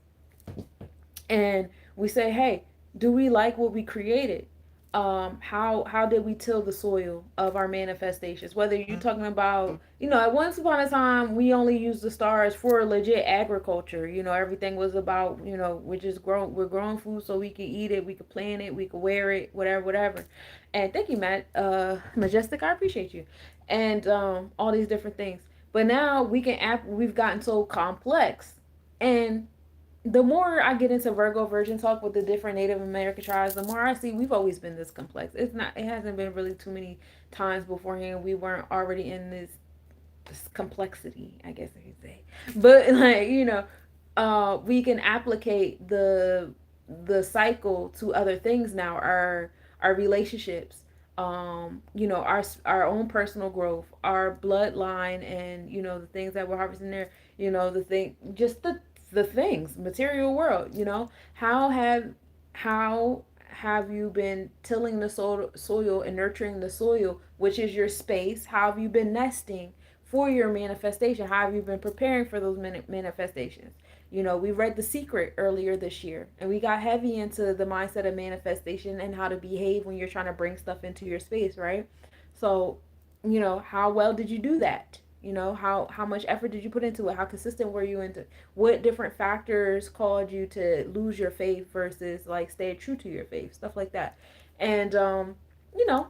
and we say, hey, do we like what we created? How did we till the soil of our manifestations? Whether you're talking about, at once upon a time we only used the stars for legit agriculture. Everything was about, we're growing food so we can eat it, we could plant it, we could wear it, whatever, whatever. And thank you, Matt, Majestic, I appreciate you. And all these different things. But now we've gotten so complex, and the more I get into Virgo Virgin talk with the different Native American tribes, the more I see we've always been this complex. It hasn't been really too many times beforehand we weren't already in this complexity, I guess I could say. But like, we can applicate the cycle to other things now, our relationships, our own personal growth, our bloodline, and the things that we're harvesting there, the thing, just the things, material world. How have you been tilling the soil and nurturing the soil, which is your space? How have you been nesting for your manifestation? How have you been preparing for those manifestations? We read The Secret earlier this year, and we got heavy into the mindset of manifestation and how to behave when you're trying to bring stuff into your space, right? So, how well did you do that? You know, how much effort did you put into it? How consistent were you into what different factors caused you to lose your faith versus like stay true to your faith, stuff like that. And you know,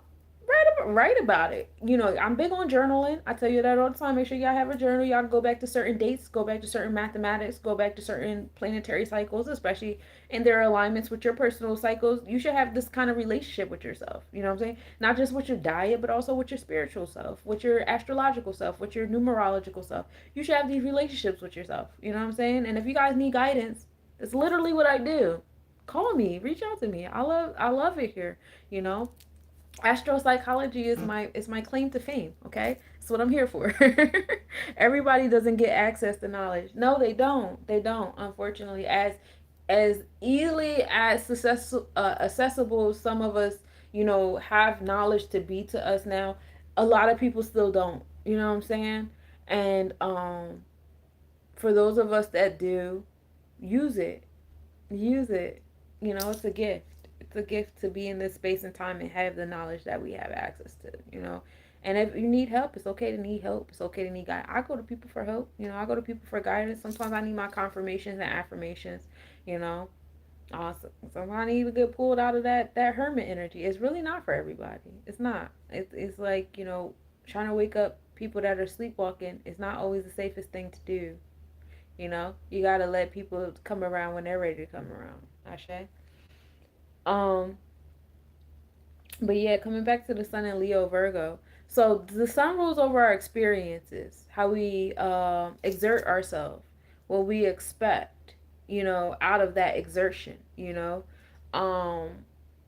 write about it. You know, I'm big on journaling. I tell you that all the time. Make sure y'all have a journal. Y'all go back to certain dates, go back to certain mathematics, go back to certain planetary cycles, especially in their alignments with your personal cycles. You should have this kind of relationship with yourself. You know what I'm saying? Not just with your diet, but also with your spiritual self, with your astrological self, with your numerological self. You should have these relationships with yourself. You know what I'm saying? And if you guys need guidance, it's literally what I do. Call me, reach out to me. I love it here. You know, astropsychology is my claim to fame. Okay, that's what I'm here for. Everybody doesn't get access to knowledge. No, they don't, unfortunately. As easily as accessible some of us, have knowledge to be to us now, a lot of people still don't. You know what I'm saying? And for those of us that do, use it. Use it. It's a gift. It's a gift to be in this space and time and have the knowledge that we have access to. And if you need help, it's okay to need help. It's okay to need guidance. I go to people for help. I go to people for guidance. Sometimes I need my confirmations and affirmations. You know, sometimes I need to get pulled out of that hermit energy. It's really not for everybody. It's not. It's like, trying to wake up people that are sleepwalking is not always the safest thing to do. You gotta let people come around when they're ready to come around. Ashe. Um, but yeah, coming back to the sun in Leo Virgo. So the sun rules over our experiences, how we exert ourselves, what we expect, out of that exertion. Um,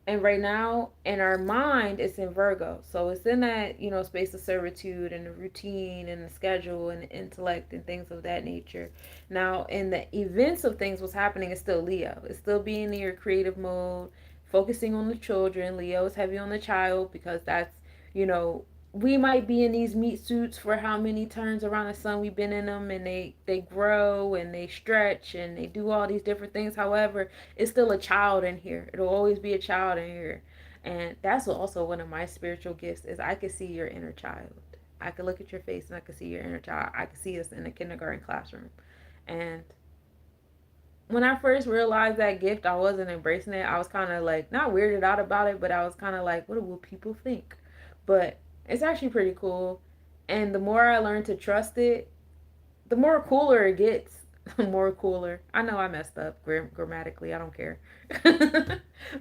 and right now in our mind it's in Virgo, so it's in that space of servitude and the routine and the schedule and the intellect and things of that nature. Now in the events of things, what's happening is still Leo. It's still being in your creative mode, focusing on the children. Leo is heavy on the child because that's you know we might be in these meat suits for how many turns around the sun we've been in them, and they grow and they stretch and they do all these different things. However, it's still a child in here. It'll always be a child in here. And that's also one of my spiritual gifts is I can see your inner child. I can look at your face and I can see your inner child. I can see us in a kindergarten classroom. And when I first realized that gift, I wasn't embracing it. I was kind of like, not weirded out about it, but I was kind of like, what will people think? But it's actually pretty cool. And the more I learn to trust it, the more cooler it gets. More cooler. I know I messed up grammatically. I don't care.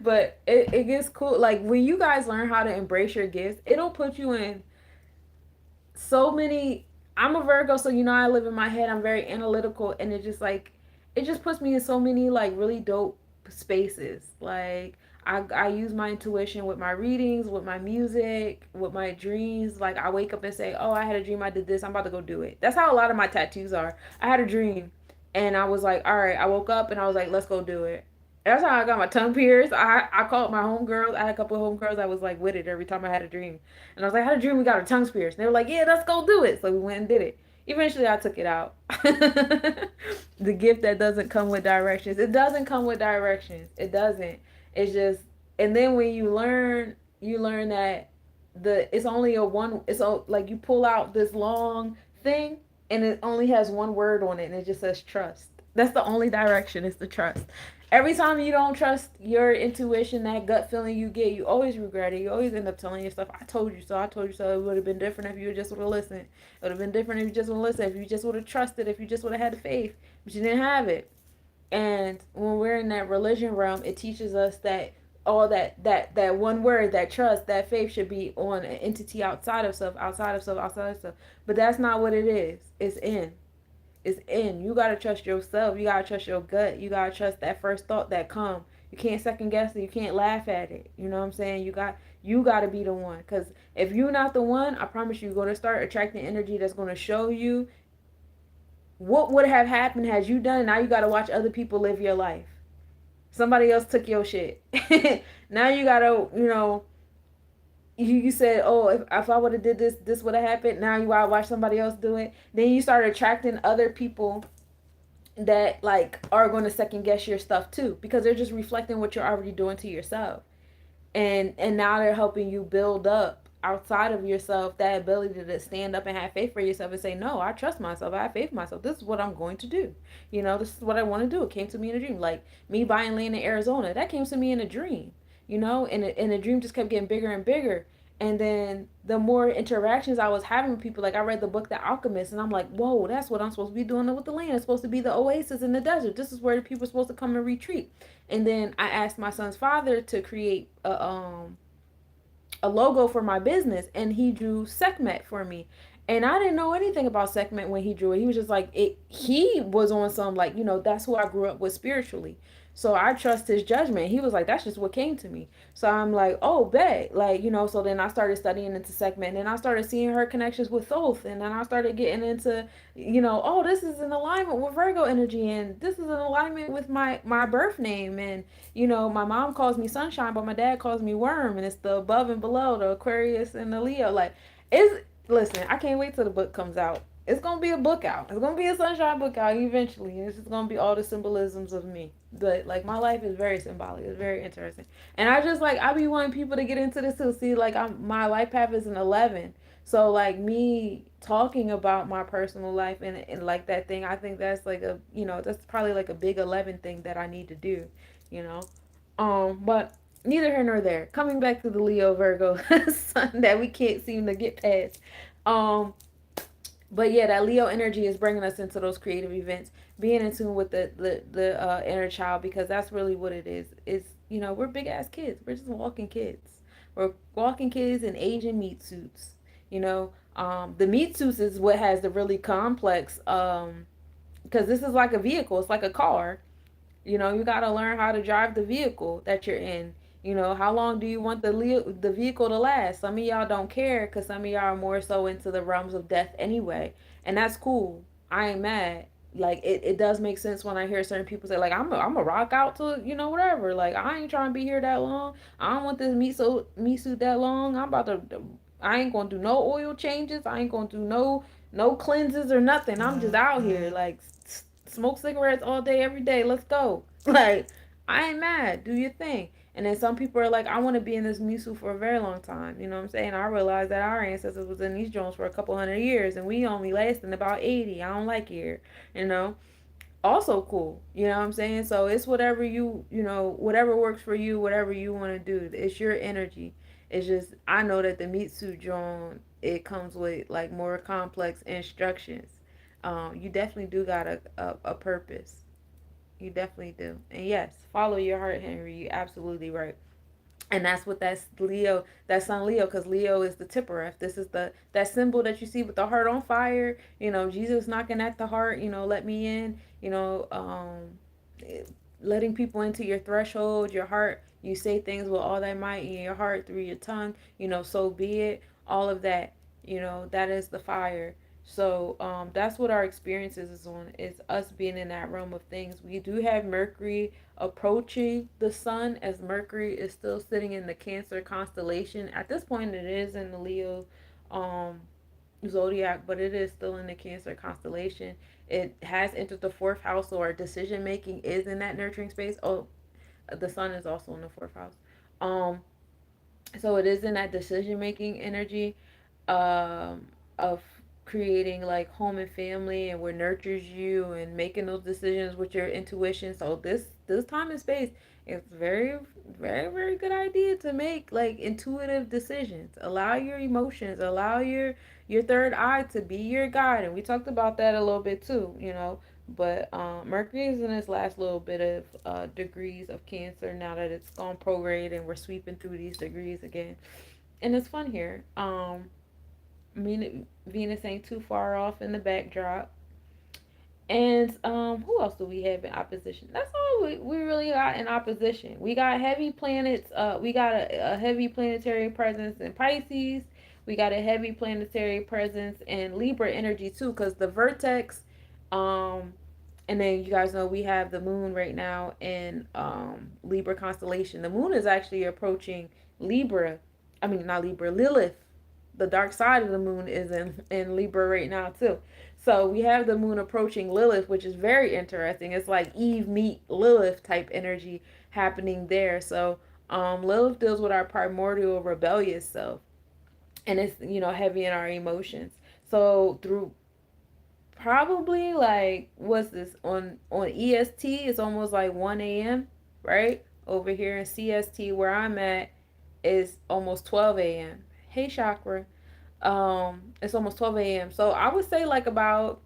But it gets cool. Like when you guys learn how to embrace your gifts, it'll put you in so many. I'm a Virgo, so I live in my head. I'm very analytical, and it just puts me in so many like really dope spaces. Like I use my intuition with my readings, with my music, with my dreams. Like I wake up and say, "Oh, I had a dream. I did this. I'm about to go do it." That's how a lot of my tattoos are. I had a dream, and I was like, "All right." I woke up and I was like, "Let's go do it." That's how I got my tongue pierced. I called my homegirls. I had a couple of homegirls. I was like with it every time I had a dream. And I was like, I had a dream we got our tongues pierced. And they were like, yeah, let's go do it. So we went and did it. Eventually I took it out. The gift that doesn't come with directions. It doesn't come with directions. It doesn't. It's just, and then when you learn that it's only a one, like you pull out this long thing and it only has one word on it and it just says trust. That's the only direction, is the trust. Every time you don't trust your intuition, that gut feeling you get, you always regret it. You always end up telling yourself, I told you so, I told you so. It would have been different if you just would have listened. It would have been different if you just would have listened, if you just would have trusted, if you just would have had the faith. But you didn't have it. And when we're in that religion realm, it teaches us that all that one word, that trust, that faith should be on an entity outside of self, outside of self, outside of self. But that's not what it is. It's in. It's in. You gotta trust yourself. You gotta trust your gut. You gotta trust that first thought that come. You can't second guess it. You can't laugh at it. You know what I'm saying? You gotta be the one. Cause if you're not the one, I promise you're gonna start attracting energy that's gonna show you what would have happened had you done it. Now you gotta watch other people live your life. Somebody else took your shit. Now you gotta, you said, oh, if I would have did this, this would have happened. Now you gotta watch somebody else do it. Then you start attracting other people that like are going to second guess your stuff too, because they're just reflecting what you're already doing to yourself. And now they're helping you build up outside of yourself that ability to stand up and have faith for yourself and say, no, I trust myself, I have faith in myself, this is what I'm going to do. This is what I want to do. It came to me in a dream. Like me buying land in Arizona, that came to me in a dream. And the dream just kept getting bigger and bigger. And then the more interactions I was having with people, like I read the book The Alchemist, and I'm like, whoa, that's what I'm supposed to be doing with the land. It's supposed to be the oasis in the desert. This is where the people are supposed to come and retreat. And then I asked my son's father to create a logo for my business, and he drew Sekhmet for me. And I didn't know anything about Sekhmet when he drew it. He was just like it. He was on some like that's who I grew up with spiritually. So I trust his judgment. He was like, that's just what came to me. So I'm like, oh, bet. Like, so then I started studying into Sekhmet. And then I started seeing her connections with Thoth. And then I started getting into, oh, this is in alignment with Virgo energy. And this is in alignment with my birth name. And, my mom calls me Sunshine, but my dad calls me Worm. And it's the above and below, the Aquarius and the Leo. Like, listen, I can't wait till the book comes out. It's gonna be a book out. It's gonna be a sunshine book out eventually. It's just gonna be all the symbolisms of me. But like my life is very symbolic. It's very interesting. And I be wanting people to get into this too. See, like my life path is an 11. So like me talking about my personal life and like that thing, I think that's like that's probably like a big 11 thing that I need to do, you know. But neither here nor there. Coming back to the Leo Virgo sun that we can't seem to get past. Um, but yeah, that Leo energy is bringing us into those creative events, being in tune with the inner child, because that's really what it is. It's we're big ass kids. We're just walking kids. We're walking kids in Asian meat suits. The meat suits is what has the really complex because this is like a vehicle. It's like a car. You got to learn how to drive the vehicle that you're in. How long do you want the vehicle to last? Some of y'all don't care because some of y'all are more so into the realms of death anyway. And that's cool. I ain't mad. Like, it does make sense when I hear certain people say, like, I'm a rock out to, whatever. Like, I ain't trying to be here that long. I don't want this meat suit that long. I ain't going to do no oil changes. I ain't going to do no cleanses or nothing. I'm just out here. Like, smoke cigarettes all day, every day. Let's go. Like, I ain't mad. Do your thing. And then some people are like, I want to be in this musu for a very long time. You know what I'm saying? I realized that our ancestors was in these drones for a couple hundred years, and we only lasting about 80. I don't like it, you know. Also cool. You know what I'm saying? So it's whatever whatever works for you, whatever you want to do. It's your energy. It's just I know that the meat suit drone, it comes with like more complex instructions. You definitely do got a purpose. You definitely do. And yes, follow your heart, Henry. You absolutely right. And that's what that's Leo, that's on Leo, because Leo is the Tippereth. This is that symbol that you see with the heart on fire. Jesus knocking at the heart. Let me in. Letting people into your threshold, your heart. You say things with all that might in your heart through your tongue. So be it. All of that. That is the fire. So that's what our experiences is on. Is us being in that realm of things. We do have Mercury approaching the sun, as Mercury is still sitting in the Cancer constellation. At this point, it is in the Leo um, zodiac, but it is still in the Cancer constellation. It has entered the fourth house, so our decision making is in that nurturing space. Oh, the sun is also in the fourth house. Um, so it is in that decision making energy of creating like home and family, and what nurtures you and making those decisions with your intuition. So this time and space, it's very very very good idea to make like intuitive decisions. Allow your emotions, allow your third eye to be your guide. And we talked about that a little bit too. But Mercury is in its last little bit of degrees of Cancer now that it's gone prograde, and we're sweeping through these degrees again. And it's fun here. I mean, Venus ain't too far off in the backdrop. And who else do we have in opposition? That's all we really got in opposition. We got heavy planets. We got a heavy planetary presence in Pisces. We got a heavy planetary presence in Libra energy too, because the vertex. Um, and then you guys know we have the moon right now in Libra constellation. The moon is actually approaching Libra. I mean, not Libra, Lilith. The dark side of the moon is in Libra right now too. So we have the moon approaching Lilith, which is very interesting. It's like Eve meet Lilith type energy happening there. So Lilith deals with our primordial rebellious self. and it's, heavy in our emotions. So through probably like, what's this, on EST, it's almost like 1 a.m., right? Over here in CST where I'm at is almost 12 a.m. Hey chakra. It's almost 12 a.m., so I would say like about,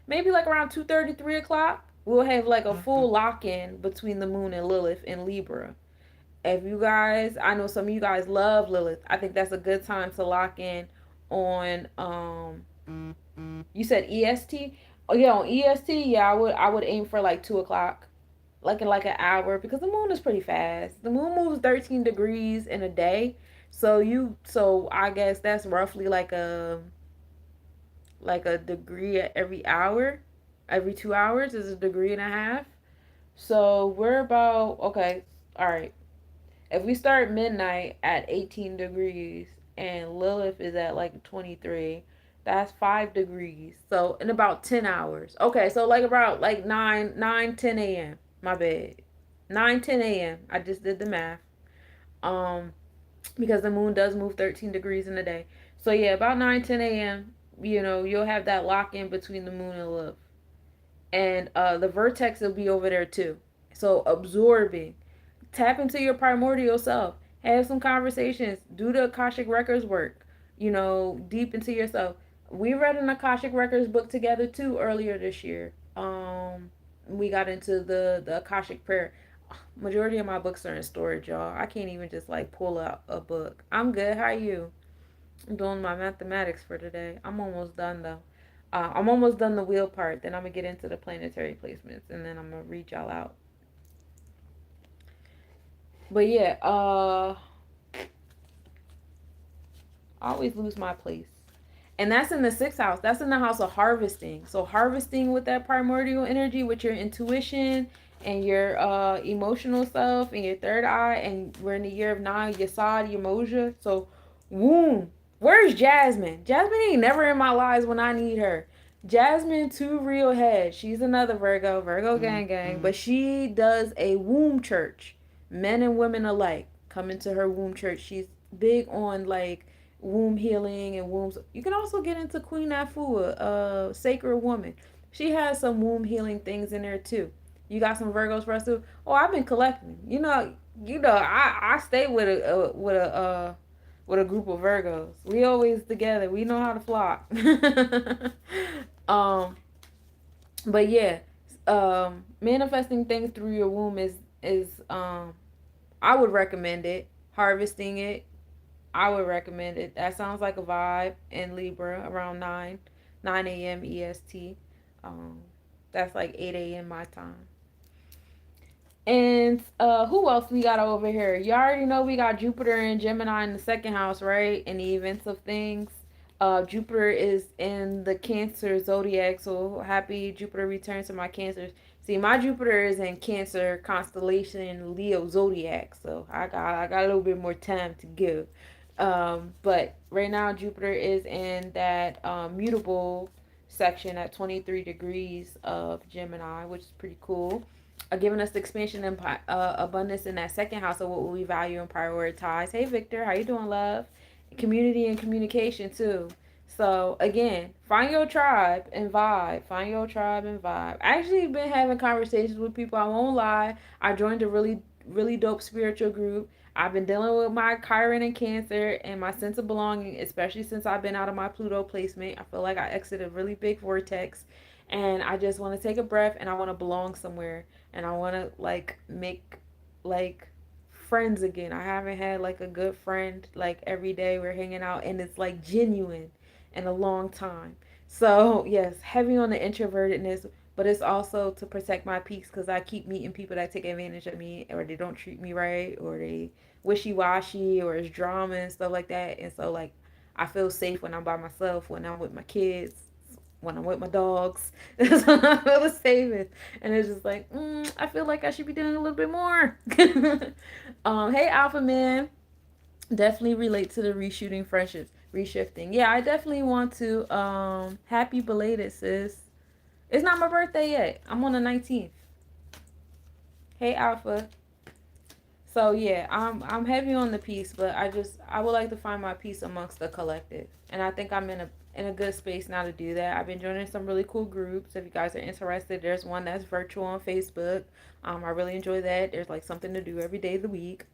maybe like around 2:30, 3 o'clock, we'll have like a full lock in between the moon and Lilith in Libra. If you guys, I know some of you guys love Lilith. I think that's a good time to lock in on, you said EST. Oh yeah, on EST, yeah, I would aim for like 2 o'clock, like in like an hour, because the moon is pretty fast. The moon moves 13 degrees in a day. So I guess that's roughly like a degree at every hour. Every 2 hours is a degree and a half. So we're about, okay, all right. If we start midnight at 18 degrees and Lilith is at like 23, that's 5 degrees. So in about 10 hours. Okay, so like about like 10 a.m. My bad. 9, 10 a.m. I just did the math. Um, because the moon does move 13 degrees in a day. So yeah, about 9, 10 a.m., you'll have that lock in between the moon and Lilith. And the vertex will be over there too. So absorbing. Tap into your primordial self. Have some conversations. Do the Akashic Records work. Deep into yourself. We read an Akashic Records book together too earlier this year. We got into the Akashic prayer. Majority of my books are in storage, y'all. I can't even just like pull out a book. I'm good. How are you? I'm doing my mathematics for today. I'm almost done though. I'm almost done the wheel part. Then I'm gonna get into the planetary placements, and then I'm gonna read y'all out. But yeah, I always lose my place. And that's in the sixth house. That's in the house of harvesting. So harvesting with that primordial energy, with your intuition and your emotional self and your third eye. And we're in the year of 9, Yasad, Yamoja. So womb. Where's Jasmine? Jasmine ain't never in my lives when I need her. Jasmine, two real heads. She's another Virgo, Virgo gang gang. But she does a womb church. Men and women alike come into her womb church. She's big on like womb healing and wombs. You can also get into Queen Afua, sacred woman. She has some womb healing things in there too. You got some Virgos for us too. Oh, I've been collecting. I stay with a group of Virgos. We always together. We know how to flock. um, but yeah, manifesting things through your womb is I would recommend it. Harvesting it, I would recommend it. That sounds like a vibe in Libra around 9 a.m. EST. Um, that's like 8 a.m. my time. And who else we got over here? You already know we got Jupiter and Gemini in the second house, right? In the events of things. Jupiter is in the Cancer zodiac, so happy Jupiter returns to my Cancers. See, my Jupiter is in Cancer constellation Leo zodiac, so I got a little bit more time to go. But right now Jupiter is in that mutable section at 23 degrees of Gemini, which is pretty cool. Giving us the expansion and abundance in that second house of what we value and prioritize. Hey Victor, how you doing, love? Community and communication too. So again, find your tribe and vibe. Find your tribe and vibe. I actually been having conversations with people. I won't lie. I joined a really dope spiritual group. I've been dealing with my Chiron and Cancer and my sense of belonging, especially since I've been out of my Pluto placement. I feel like I exited a really big vortex, and I just want to take a breath and I want to belong somewhere, and I want to like make like friends again. I haven't had like a good friend like every day we're hanging out and it's like genuine in a long time. So, yes, heavy on the introvertedness, but it's also to protect my peace because I keep meeting people that take advantage of me, or they don't treat me right, or they wishy-washy, or it's drama and stuff like that. And so like I feel safe when I'm by myself, when I'm with my kids, when I'm with my dogs. That's when I feel the safest. And it's just like, I feel like I should be doing a little bit more. Hey, Alpha Man. Definitely relate to the reshooting friendships, reshifting. Yeah, I definitely want to. Happy belated, sis. It's not my birthday yet. I'm on the 19th. Hey, Alpha. So yeah, I'm heavy on the peace, but I would like to find my peace amongst the collective, and I think I'm in a good space now to do that. I've been joining some really cool groups. If you guys are interested, there's one that's virtual on Facebook. I really enjoy that. There's like something to do every day of the week.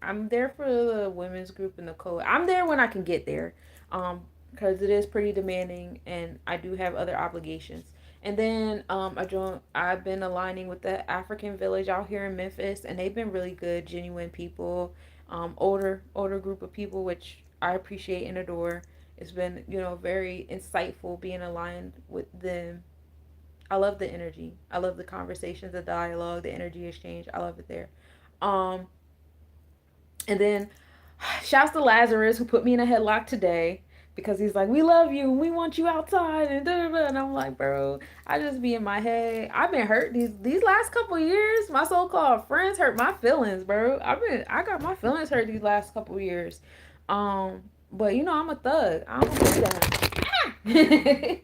I'm there for the women's group and the code. I'm there when I can get there, because it is pretty demanding, and I do have other obligations. And then I've been aligning with the African village out here in Memphis, and they've been really good, genuine people, older group of people, which I appreciate and adore. It's been very insightful being aligned with them. I love the energy. I love the conversations, the dialogue, the energy exchange. I love it there. Um, and then shouts to Lazarus who put me in a headlock today because he's like, "We love you and we want you outside," and da da da. And I'm like, bro, I just be in my head. I've been hurt these last couple years. My so-called friends hurt my feelings, bro. I got my feelings hurt these last couple years. But I'm a thug. I don't do that.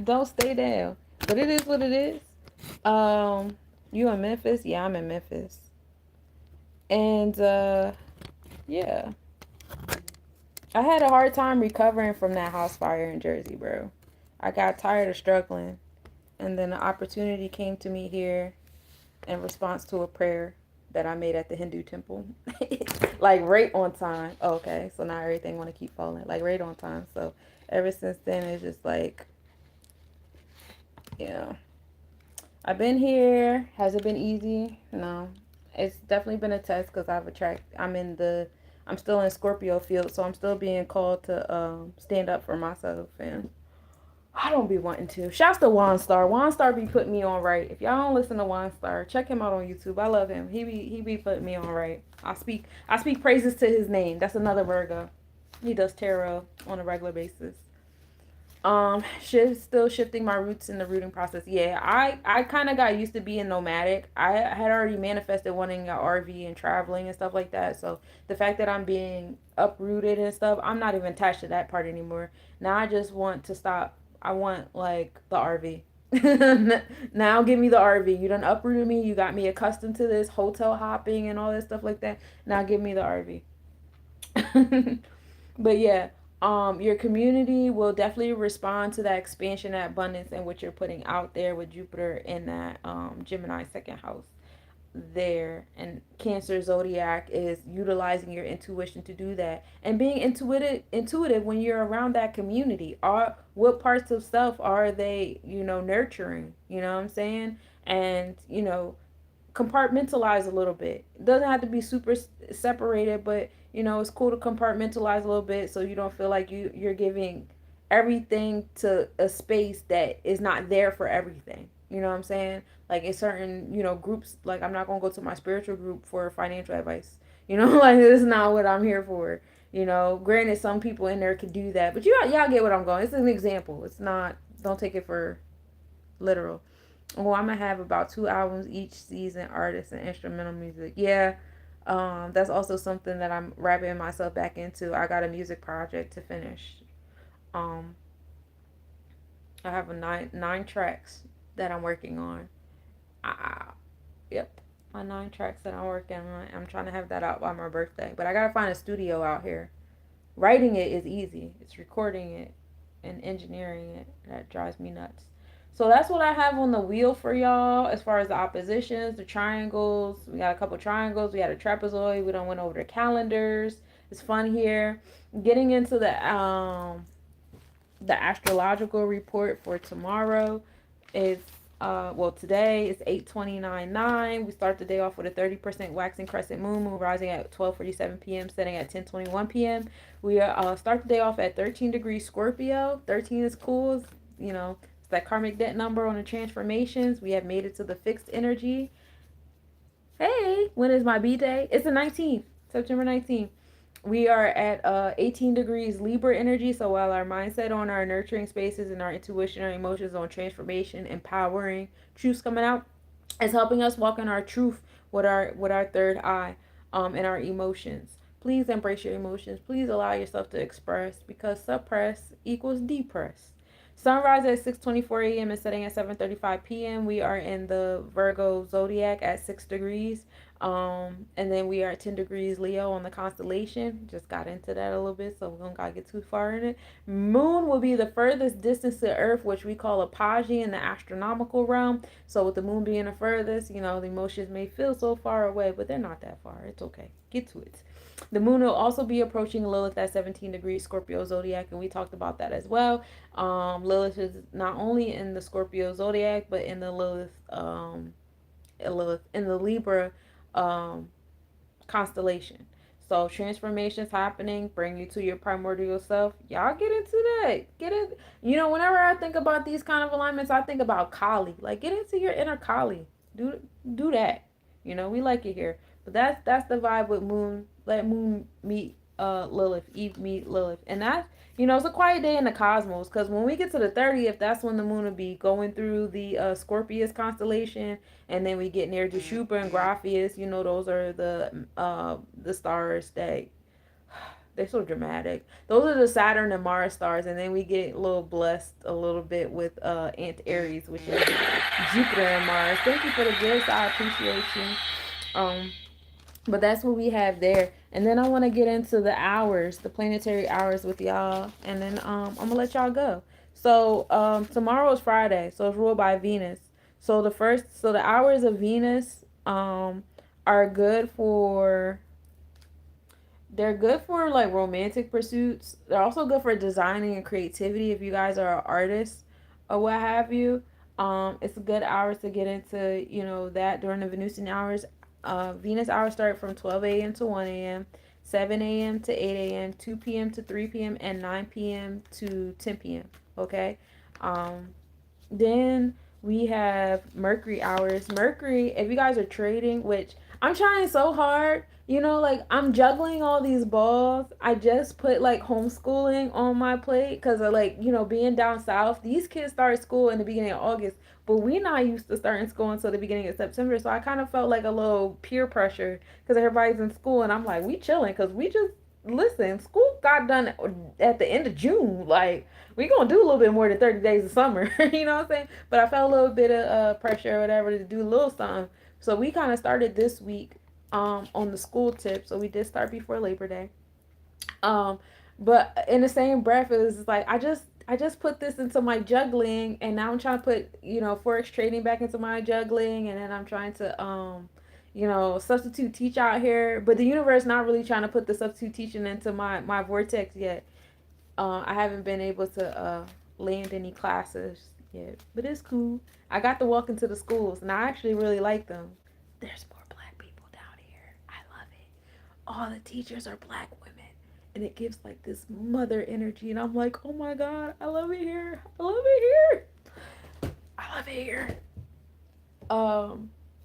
Don't stay down. But it is what it is. You in Memphis? Yeah, I'm in Memphis. And yeah. I had a hard time recovering from that house fire in Jersey, bro. I got tired of struggling, and then the opportunity came to me here in response to a prayer that I made at the Hindu temple. Like right on time. Oh, okay, so now everything want to keep falling. Like right on time. So ever since then, it's just like, yeah. I've been here. Has it been easy? No. It's definitely been a test because I'm still in Scorpio field, so I'm still being called to stand up for myself, and I don't be wanting to. Shouts to One Star. One Star be putting me on right. If y'all don't listen to One Star, check him out on YouTube. I love him. He be putting me on right. I speak praises to his name. That's another Virgo. He does tarot on a regular basis. Still shifting my roots in the rooting process. Yeah, I kind of got used to being nomadic. I had already manifested wanting an RV and traveling and stuff like that. So the fact that I'm being uprooted and stuff, I'm not even attached to that part anymore. Now I just want to stop. I want like the RV. Now give me the RV. You done uprooted me. You got me accustomed to this hotel hopping and all this stuff like that. Now give me the RV. But yeah, your community will definitely respond to that expansion, that abundance, and what you're putting out there with Jupiter in that Gemini second house there. And Cancer zodiac is utilizing your intuition to do that and being intuitive when you're around that community. Are what parts of self are they nurturing? You know what I'm saying? And compartmentalize a little bit. It doesn't have to be super separated, but it's cool to compartmentalize a little bit so you don't feel like you're giving everything to a space that is not there for everything. You know what I'm saying? Like in certain, groups, like I'm not going to go to my spiritual group for financial advice. Like this is not what I'm here for. Granted some people in there could do that, but y'all get what I'm going. It's an example. It's not, don't take it for literal. Oh, I'm gonna have about 2 albums each season, artists and instrumental music. Yeah, that's also something that I'm wrapping myself back into. I got a music project to finish. Um, I have a nine tracks that I'm working on. Ah, yep, my 9 tracks that I'm working on. I'm trying to have that out by my birthday, but I gotta find a studio out here. Writing it is easy. It's recording it and engineering it that drives me nuts. So that's what I have on the wheel for y'all as far as the oppositions, the triangles. We got a couple triangles. We got a trapezoid. We don't went over the calendars. It's fun here. Getting into the astrological report for tomorrow is today is 8:29:09. We start the day off with a 30% waxing crescent moon rising at 12:47 p.m., setting at 10:21 p.m. We start the day off at 13 degrees Scorpio. 13 is cool. It's that karmic debt number on the transformations. We have made it to the fixed energy. Hey, when is my B day? It's the 19th, September 19th. We are at 18 degrees Libra energy. So while our mindset on our nurturing spaces and our intuition, our emotions on transformation, empowering, truths coming out, is helping us walk in our truth with our third eye, and our emotions. Please embrace your emotions. Please allow yourself to express, because suppress equals depress. Sunrise at 6:24 a.m. and setting at 7:35 p.m. We are in the Virgo zodiac at 6 degrees. And then we are at 10 degrees Leo on the constellation. Just got into that a little bit, so we don't gotta get too far in it. Moon will be the furthest distance to Earth, which we call apogee in the astronomical realm. So with the moon being the furthest, the emotions may feel so far away, but they're not that far. It's okay. Get to it. The moon will also be approaching Lilith at 17 degrees Scorpio zodiac, and we talked about that as well. Lilith is not only in the Scorpio zodiac, but in the Lilith in the Libra um, constellation. So transformations happening, bring you to your primordial self. Y'all get into that. Get it. Whenever I think about these kind of alignments, I think about Kali. Like get into your inner Kali. Do that. We like it here. But that's the vibe with Moon. Let Moon meet Lilith. Eve meet Lilith. And that it's a quiet day in the cosmos because when we get to the 30th, that's when the moon will be going through the Scorpius constellation, and then we get near Jashupa and Graphius. Those are the stars that they're so dramatic. Those are the Saturn and Mars stars, and then we get a little blessed a little bit with Ant Aries, which is Jupiter and Mars. Thank you for the gifts. I appreciate you. But that's what we have there. And then I want to get into the hours, the planetary hours with y'all. And then I'm going to let y'all go. So tomorrow is Friday. So it's ruled by Venus. So the hours of Venus are good for, they're good for like romantic pursuits. They're also good for designing and creativity if you guys are artists or what have you. It's a good hours to get into, that during the Venusian hours. Venus hours start from 12 a.m. to 1 a.m., 7 a.m. to 8 a.m., 2 p.m. to 3 p.m., and 9 p.m. to 10 p.m. Okay? Then we have Mercury hours. Mercury, if you guys are trading, which I'm trying so hard, like I'm juggling all these balls. I just put like homeschooling on my plate because of like, being down south. These kids start school in the beginning of August, but we not used to starting school until the beginning of September. So I kind of felt like a little peer pressure because everybody's in school and I'm like, we chilling because we just, listen, school got done at the end of June. Like, we gonna do a little bit more than 30 days of summer. You know what I'm saying? But I felt a little bit of pressure or whatever to do a little something. So we kind of started this week on the school tip. So we did start before Labor Day. But in the same breath, it was like I just put this into my juggling, and now I'm trying to put forex trading back into my juggling, and then I'm trying to substitute teach out here. But the universe not really trying to put the substitute teaching into my vortex yet. I haven't been able to land any classes yet, but it's cool. I got to walk into the schools, and I actually really like them. There's more black people down here. I love it. All the teachers are black women, and it gives like this mother energy, and I'm like, oh my god, I love it here. I love it here. I love it here.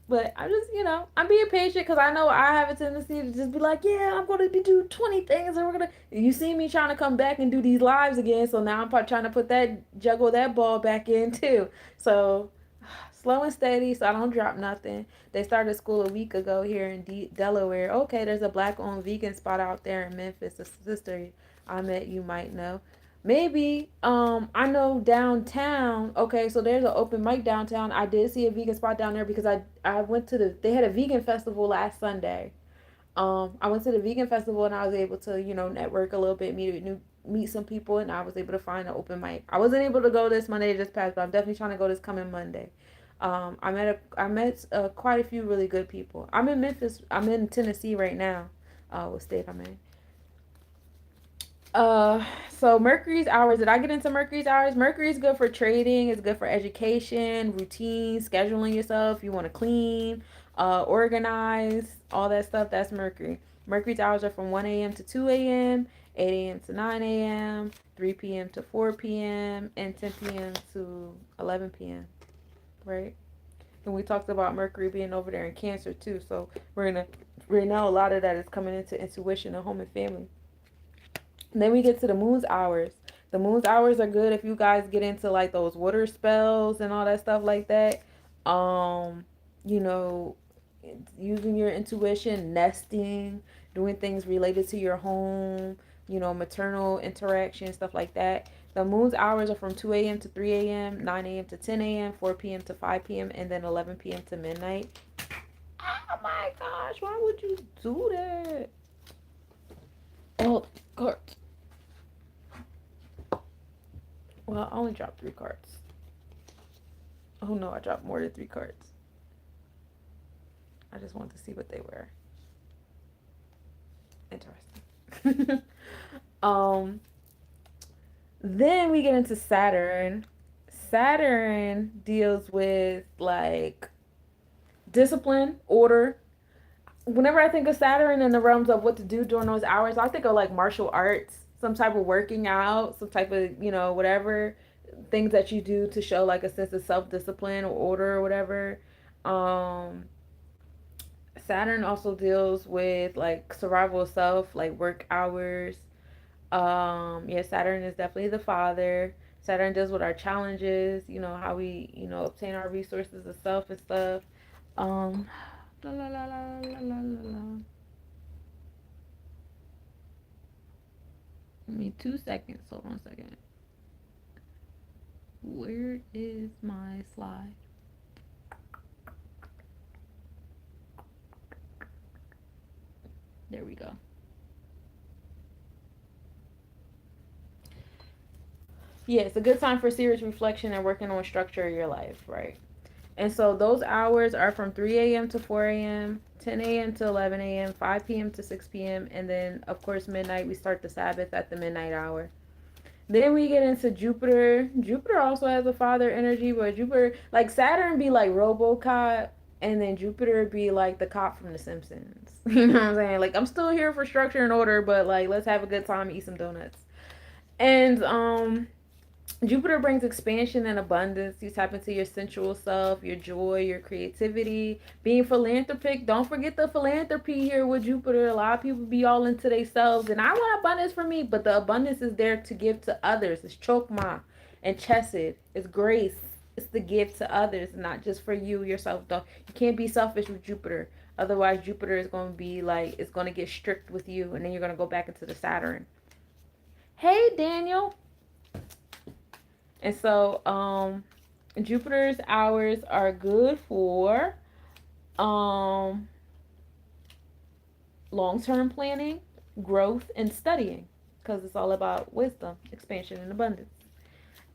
But I'm just, I'm being patient because I know I have a tendency to just be like, yeah, I'm going to be doing 20 things. And we're going to, you see me trying to come back and do these lives again. So now I'm trying to juggle that ball back in too. So slow and steady so I don't drop nothing. They started school a week ago here in Delaware. Okay, there's a black-owned vegan spot out there in Memphis. A sister I met you might know. Maybe I know downtown. Okay, so there's an open mic downtown. I did see a vegan spot down there because I went to they had a vegan festival last Sunday. I went to the vegan festival and I was able to network a little bit, meet some people, and I was able to find an open mic. I wasn't able to go this Monday just passed, but I'm definitely trying to go this coming Monday. I met quite a few really good people. I'm in Memphis. I'm in Tennessee right now. What state I'm in? So Mercury's hours. Did I get into Mercury's hours? Mercury's good for trading. It's good for education, routine, scheduling yourself. You want to clean, organize, all that stuff. That's Mercury. Mercury's hours are from 1 a.m. to 2 a.m., 8 a.m. to 9 a.m., 3 p.m. to 4 p.m., and 10 p.m. to 11 p.m. Right? And we talked about Mercury being over there in Cancer too. So we're gonna right now a lot of that is coming into intuition and home and family. And then we get to the moon's hours. The moon's hours are good if you guys get into like those water spells and all that stuff like that. You know, using your intuition, nesting, doing things related to your home, maternal interaction, stuff like that. The moon's hours are from 2 a.m. to 3 a.m., 9 a.m. to 10 a.m., 4 p.m. to 5 p.m., and then 11 p.m. to midnight. Oh my my gosh, why would you do that? Oh, cards. Well, I only dropped 3 cards. Oh no, I dropped more than 3 cards. I just wanted to see what they were. Interesting. um, then we get into Saturn. Saturn deals with like discipline, order. Whenever I think of Saturn in the realms of what to do during those hours, I think of like martial arts, some type of working out, some type of, whatever things that you do to show like a sense of self discipline or order or whatever. Um, Saturn also deals with like survival of self, like work hours. Yeah, Saturn is definitely the father. Saturn deals with our challenges, how we, obtain our resources of self and stuff. Um, la la la la la la la. Give me 2 seconds. Hold on a second. Where is my slide? There we go. Yeah, it's a good time for serious reflection and working on structure of your life, right? And so those hours are from 3 a.m. to 4 a.m., 10 a.m. to 11 a.m., 5 p.m. to 6 p.m., and then, of course, midnight. We start the Sabbath at the midnight hour. Then we get into Jupiter. Jupiter also has a father energy, but Jupiter, like Saturn, be like RoboCop, and then Jupiter be like the cop from The Simpsons. You know what I'm saying? Like I'm still here for structure and order, but like let's have a good time, eat some donuts. And Jupiter brings expansion and abundance. You tap into your sensual self, your joy, your creativity, being philanthropic. Don't forget the philanthropy here with Jupiter. A lot of people be all into themselves, and I want abundance for me, but the abundance is there to give to others. It's chokma and chesed. It's grace. It's the gift to others, not just for you yourself. Don't you can't be selfish with Jupiter. Otherwise, Jupiter is going to be like it's going to get strict with you, and then you're going to go back into the Saturn. Hey, Daniel. And so, Jupiter's hours are good for um, long-term planning, growth, and studying because it's all about wisdom, expansion, and abundance.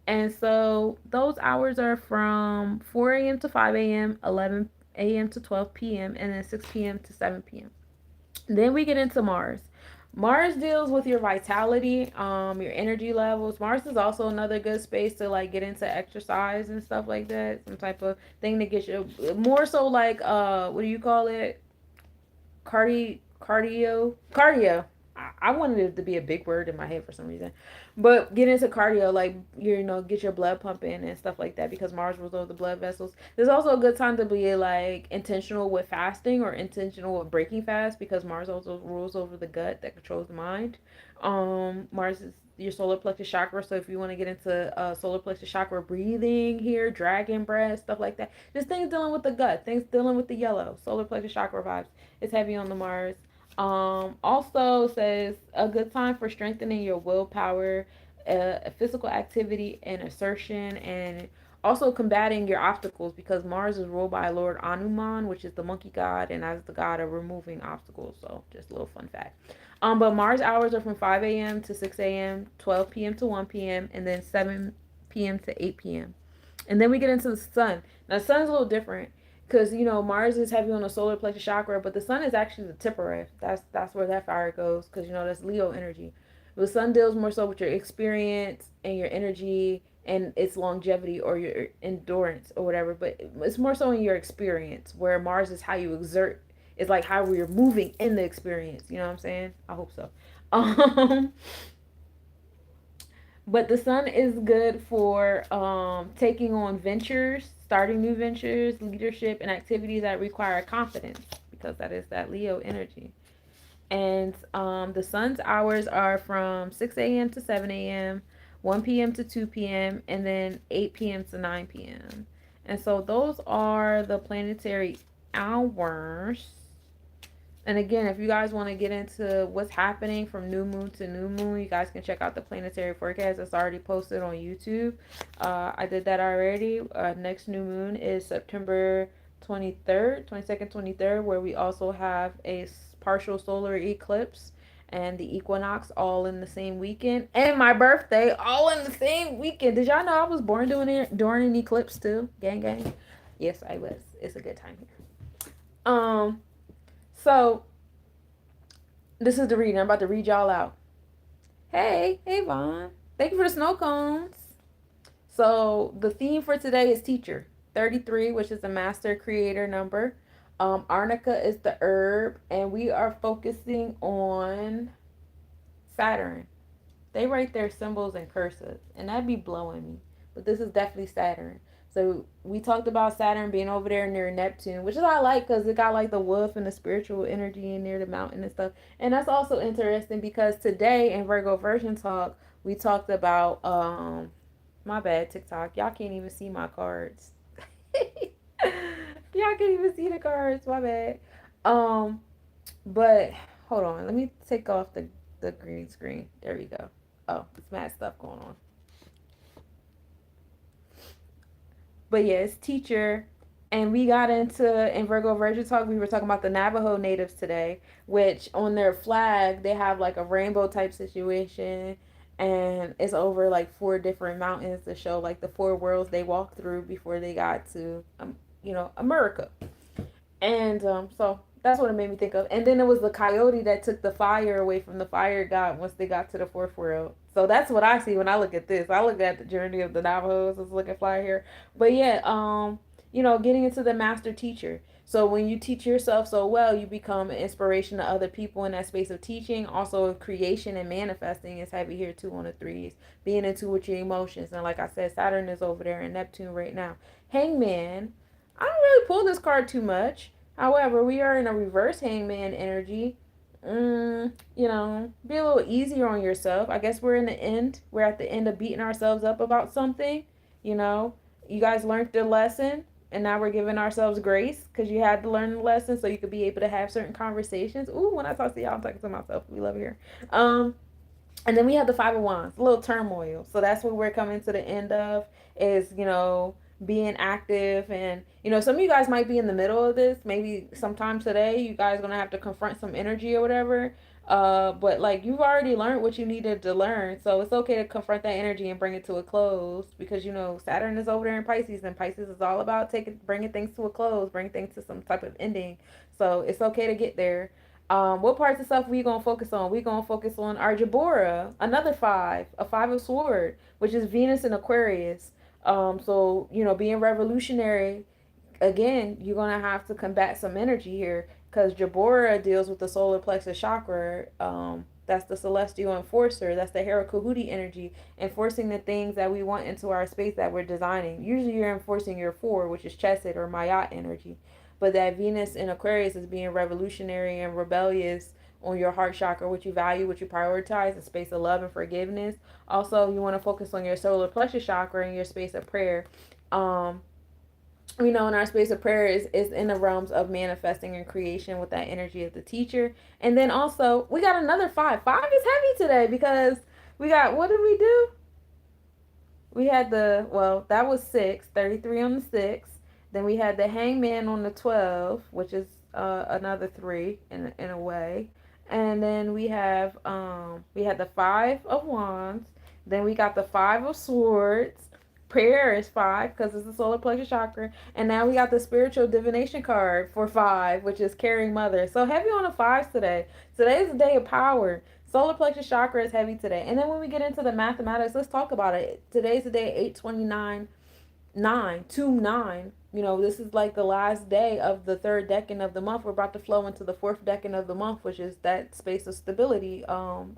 And so those hours are from 4 a.m. to 5 a.m., 11 a.m. to 12 p.m., and then 6 p.m. to 7 p.m. Then we get into Mars. Mars deals with your vitality, your energy levels. Mars is also another good space to like get into exercise and stuff like that. Some type of thing that gets you more so like what do you call it? Cardio. I wanted it to be a big word in my head for some reason, but get into cardio, like get your blood pumping and stuff like that because Mars rules over the blood vessels. There's also a good time to be like intentional with fasting or intentional with breaking fast because Mars also rules over the gut that controls the mind. Mars is your solar plexus chakra, so if you want to get into solar plexus chakra breathing here, dragon breath, stuff like that, just things dealing with the gut, things dealing with the yellow solar plexus chakra vibes. It's heavy on the Mars. Also says a good time for strengthening your willpower, physical activity, and assertion, and also combating your obstacles because Mars is ruled by Lord Anuman, which is the monkey god, and that's the god of removing obstacles. So just a little fun fact. But Mars hours are from 5 a.m. to 6 a.m., 12 p.m. to 1 p.m., and then 7 p.m. to 8 p.m. And then we get into the sun. Now, the sun's a little different because Mars is heavy on the solar plexus chakra, but the sun is actually the Tippereth. That's where that fire goes because that's Leo energy. The sun deals more so with your experience and your energy and its longevity or your endurance or whatever, but it's more so in your experience. Where Mars is how you exert. It's like how we're moving in the experience. You know what I'm saying? I hope so. Um, but the sun is good for taking on ventures, starting new ventures, leadership, and activities that require confidence because that is that Leo energy. And the sun's hours are from 6 a.m. to 7 a.m., 1 p.m. to 2 p.m., and then 8 p.m. to 9 p.m. And so those are the planetary hours. And again, if you guys want to get into what's happening from new moon to new moon, you guys can check out the planetary forecast that's already posted on YouTube. I did that already. Next new moon is September 23rd, 22nd, 23rd, where we also have a partial solar eclipse and the equinox all in the same weekend, and my birthday all in the same weekend. Did y'all know I was born during an eclipse too? Gang gang. Yes, I was. It's a good time here. So this is the reading. I'm about to read y'all out. Hey Vaughn. Thank you for the snow cones. So the theme for today is teacher 33, which is the master creator number. Arnica is the herb, and we are focusing on Saturn. They write their symbols in cursive, and that'd be blowing me. But this is definitely Saturn. So we talked about Saturn being over there near Neptune, which is I like because it got like the wolf and the spiritual energy in near the mountain and stuff. And that's also interesting because today in Virgo Version Talk, we talked about my bad TikTok. Y'all can't even see my cards. Y'all can't even see the cards. My bad. Um, but hold on. Let me take off the green screen. There we go. Oh, it's mad stuff going on. But yes, teacher. And we got into in Virgo Virgin Talk, we were talking about the Navajo natives today, which on their flag they have like a rainbow type situation, and it's over like four different mountains to show like the four worlds they walked through before they got to America. And so that's what it made me think of. And then it was the coyote that took the fire away from the fire god once they got to the fourth world. So that's what I see when I look at this. I look at the journey of the Navajos. Let's look at fly here. But yeah, getting into the master teacher. So when you teach yourself so well, you become an inspiration to other people in that space of teaching. Also, creation and manifesting is heavy here too on the threes. Being into with your emotions. And like I said, Saturn is over there in Neptune right now. Hangman. I don't really pull this card too much. However, we are in a reverse hangman energy. Be a little easier on yourself. I guess we're in the end. We're at the end of beating ourselves up about something. You know, you guys learned the lesson, and now we're giving ourselves grace because you had to learn the lesson so you could be able to have certain conversations. Ooh, when I talk to y'all, I'm talking to myself. We love it here. And then we have the Five of Wands, a little turmoil. So that's what we're coming to the end of is, being active. And, some of you guys might be in the middle of this. Maybe sometime today you guys going to have to confront some energy or whatever. But like you've already learned what you needed to learn. So it's okay to confront that energy and bring it to a close because, Saturn is over there in Pisces, and Pisces is all about bringing things to a close, bringing things to some type of ending. So it's okay to get there. What parts of stuff we gonna focus on? We gonna focus on our Jabora, another five, a five of sword, which is Venus in Aquarius. So being revolutionary, again, you're gonna have to combat some energy here because Jabora deals with the solar plexus chakra. That's the celestial enforcer. That's the Herakuhuti energy, enforcing the things that we want into our space that we're designing. Usually, you're enforcing your four, which is Chesed or Mayat energy. But that Venus in Aquarius is being revolutionary and rebellious on your heart chakra, what you value, what you prioritize, the space of love and forgiveness. Also, you want to focus on your solar plexus chakra and your space of prayer. We know in our space of prayer is in the realms of manifesting and creation with that energy of the teacher. And then also, we got another five. Five is heavy today because we got, what did we do? We had that was 6, 33 on the 6. Then we had the hangman on the 12, which is another 3 in a way. And then we had the 5 of wands. Then we got the 5 of swords. Prayer is 5 because it's the solar plexus chakra. And now we got the spiritual divination card for 5, which is caring mother. So heavy on the 5s today. Today is the day of power. Solar plexus chakra is heavy today. And then when we get into the mathematics, let's talk about it. Today's the day 829, 929. This is like the last day of the third decan of the month. We're about to flow into the fourth decan of the month, which is that space of stability,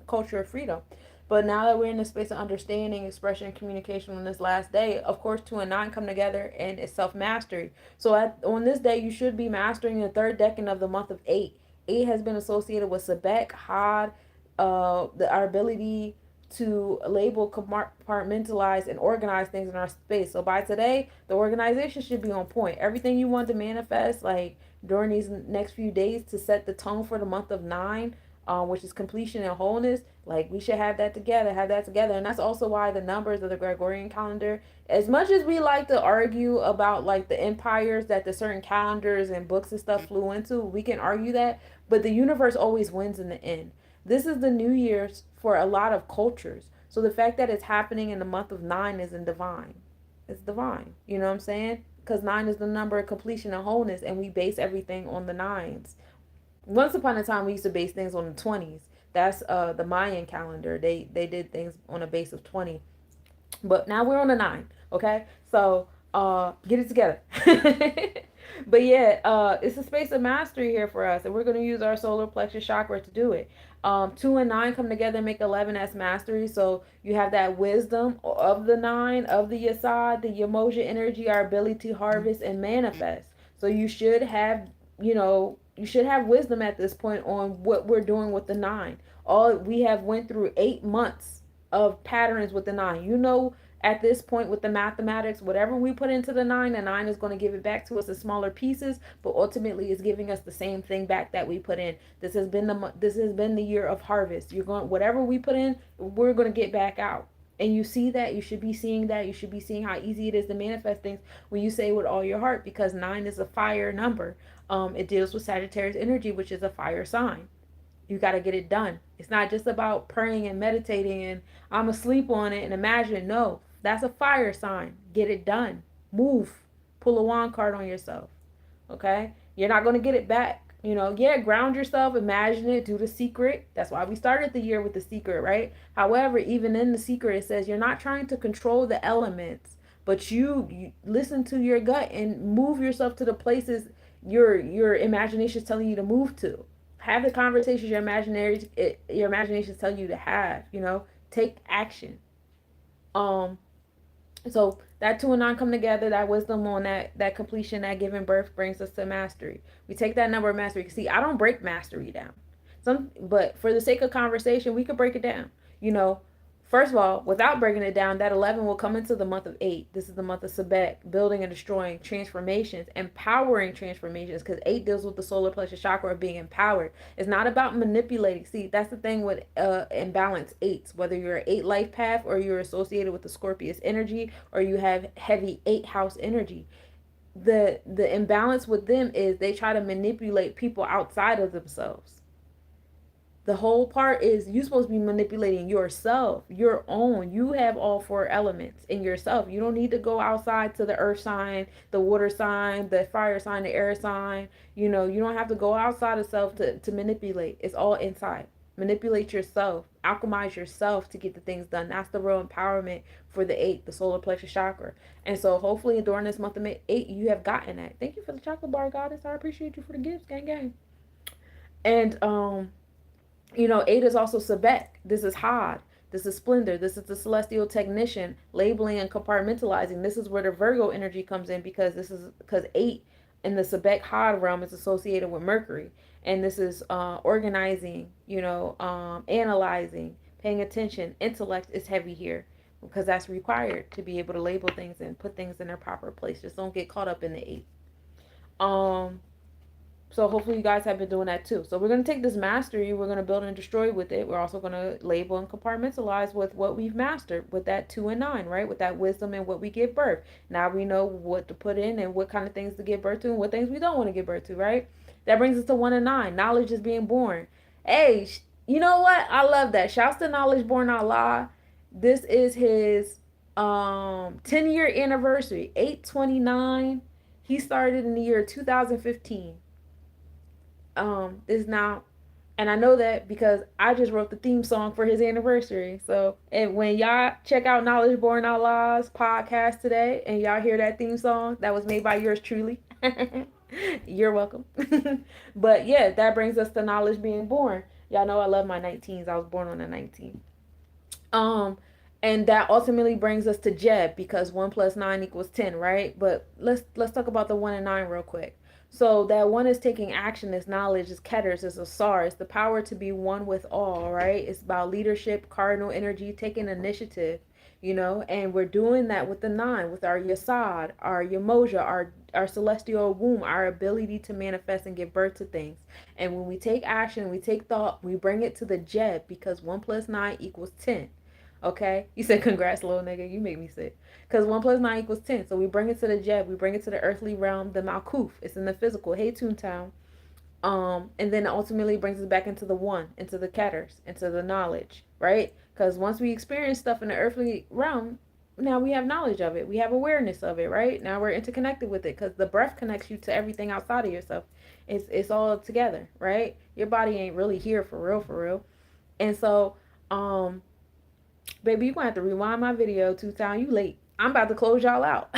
culture of freedom. But now that we're in the space of understanding, expression, and communication on this last day, of course, 2 and 9 come together and it's self-mastery. So on this day, you should be mastering the third decan of the month of 8. 8 has been associated with Sebek, Had, our ability to label, compartmentalize, and organize things in our space. So by today, the organization should be on point. Everything you want to manifest, like during these next few days to set the tone for the month of 9, which is completion and wholeness. Like we should have that together, and that's also why the numbers of the Gregorian calendar, as much as we like to argue about like the empires that the certain calendars and books and stuff flew into, we can argue that, but the universe always wins in the end. This is the New Year's for a lot of cultures. So the fact that it's happening in the month of nine is in divine. It's divine. You know what I'm saying? Because nine is the number of completion and wholeness, and we base everything on the nines. Once upon a time, we used to base things on the 20s. That's the Mayan calendar. They did things on a base of 20, but now we're on a 9. Okay, so get it together. But yeah, it's a space of mastery here for us, and we're going to use our solar plexus chakra to do it. 2 and 9 come together and make 11 as mastery. So you have that wisdom of the 9, of the Yasad, the Yamoja energy, our ability to harvest and manifest. So you should have, you should have wisdom at this point on what we're doing with the 9. All we have went through 8 months of patterns with the 9. At this point with the mathematics, whatever we put into the 9 is going to give it back to us in smaller pieces, but ultimately is giving us the same thing back that we put in. This has been the year of harvest. You're going, whatever we put in, we're going to get back out. And you see that, you should be seeing that, you should be seeing how easy it is to manifest things when you say with all your heart, because 9 is a fire number. It deals with Sagittarius energy, which is a fire sign. You got to get it done. It's not just about praying and meditating and I'm asleep on it and imagine. No, that's a fire sign. Get it done. Move. Pull a wand card on yourself. Okay? You're not going to get it back. Yeah, ground yourself, imagine it, do the secret. That's why we started the year with the secret, right? However, even in the secret, it says you're not trying to control the elements, but you listen to your gut and move yourself to the places your imagination is telling you to move to. Have the conversations your imagination is telling you to have. Take action. Um, so that 2 and 9 come together, that wisdom on that completion, that giving birth brings us to mastery. We take that number of mastery. See, I don't break mastery down. But for the sake of conversation, we could break it down. You know, First of all, without breaking it down, that 11 will come into the month of 8. This is the month of Sebek, building and destroying transformations, empowering transformations, because 8 deals with the solar plexus chakra of being empowered. It's not about manipulating. See, that's the thing with imbalance 8s, whether you're an 8 life path or you're associated with the Scorpius energy or you have heavy 8 house energy. The imbalance with them is they try to manipulate people outside of themselves. The whole part is you're supposed to be manipulating yourself, your own. You have all 4 elements in yourself. You don't need to go outside to the earth sign, the water sign, the fire sign, the air sign. You don't have to go outside of self to manipulate. It's all inside. Manipulate yourself, alchemize yourself to get the things done. That's the real empowerment for the 8, the solar plexus chakra. And so hopefully during this month of May 8, you have gotten that. Thank you for the chocolate bar, goddess. I appreciate you for the gifts, gang gang. And 8 is also Sebek. This is Had. This is Splendor. This is the celestial technician, labeling and compartmentalizing. This is where the Virgo energy comes in, because 8 in the Sebek Had realm is associated with Mercury. And this is organizing, analyzing, paying attention. Intellect is heavy here because that's required to be able to label things and put things in their proper place. Just don't get caught up in the 8. So hopefully you guys have been doing that too. So we're going to take this mastery, we're going to build and destroy with it. We're also going to label and compartmentalize with what we've mastered with that 2 and 9, right? With that wisdom and what we give birth. Now we know what to put in and what kind of things to give birth to and what things we don't want to give birth to, right? That brings us to 1 and 9. Knowledge is being born. Hey, you know what? I love that. Shouts to Knowledge Born Allah. This is his 10-year anniversary, 8/29. He started in the year 2015. Is now, and I know that because I just wrote the theme song for his anniversary. So, and when y'all check out Knowledge Born Outlaws podcast today and y'all hear that theme song, that was made by yours truly. You're welcome. But yeah, that brings us to knowledge being born. Y'all know I love my 19s. I was born on a 19. And that ultimately brings us to Jeb, because 1 + 9 = 10, right? But let's talk about the 1 and 9 real quick. So that 1 is taking action, is knowledge, is Ketters, is Asar, it's the power to be one with all, right? It's about leadership, cardinal energy, taking initiative. and we're doing that with the nine, with our yasad, our yamoja, our celestial womb, our ability to manifest and give birth to things. And when we take action, we take thought, we bring it to the jeb, because 1 plus 9 equals 10. Okay? You said congrats, little nigga. You make me sick. Because 1 plus 9 equals 10. So we bring it to the jeb, we bring it to the earthly realm, the malkuf. It's in the physical. Hey, Toontown. And then ultimately brings us back into the one, into the ketters, into the knowledge, right? Because once we experience stuff in the earthly realm, now we have knowledge of it, we have awareness of it, right? Now we're interconnected with it, because the breath connects you to everything outside of yourself. It's all together, right? Your body ain't really here for real, for real. And so, baby, you gonna have to rewind my video 2 times. You late. I'm about to close y'all out.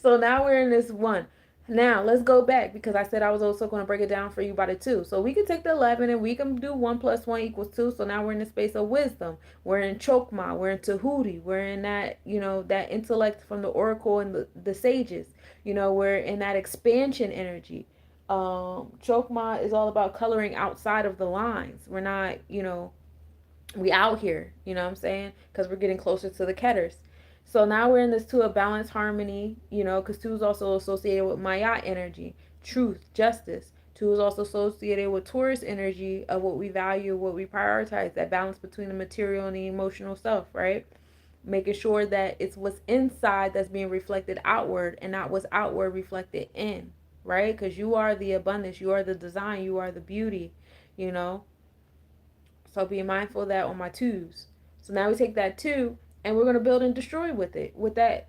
So now we're in this one. Now let's go back, because I said I was also going to break it down for you by the two. So we can take the 11 and we can do 1 plus 1 equals 2. So now we're in the space of wisdom. We're in Chokma. We're in Tahuti. We're in that, that intellect from the oracle and the sages. We're in that expansion energy. Chokma is all about coloring outside of the lines. We're not, we out here, you know what I'm saying? Because we're getting closer to the ketters. So now we're in this two of balance, harmony, because two is also associated with Maya energy, truth, justice. Two is also associated with Taurus energy of what we value, what we prioritize, that balance between the material and the emotional self, right? Making sure that it's what's inside that's being reflected outward and not what's outward reflected in, right? Because you are the abundance, you are the design, you are the beauty, you know? So be mindful of that on my twos. So now we take that two and we're gonna build and destroy with it. With that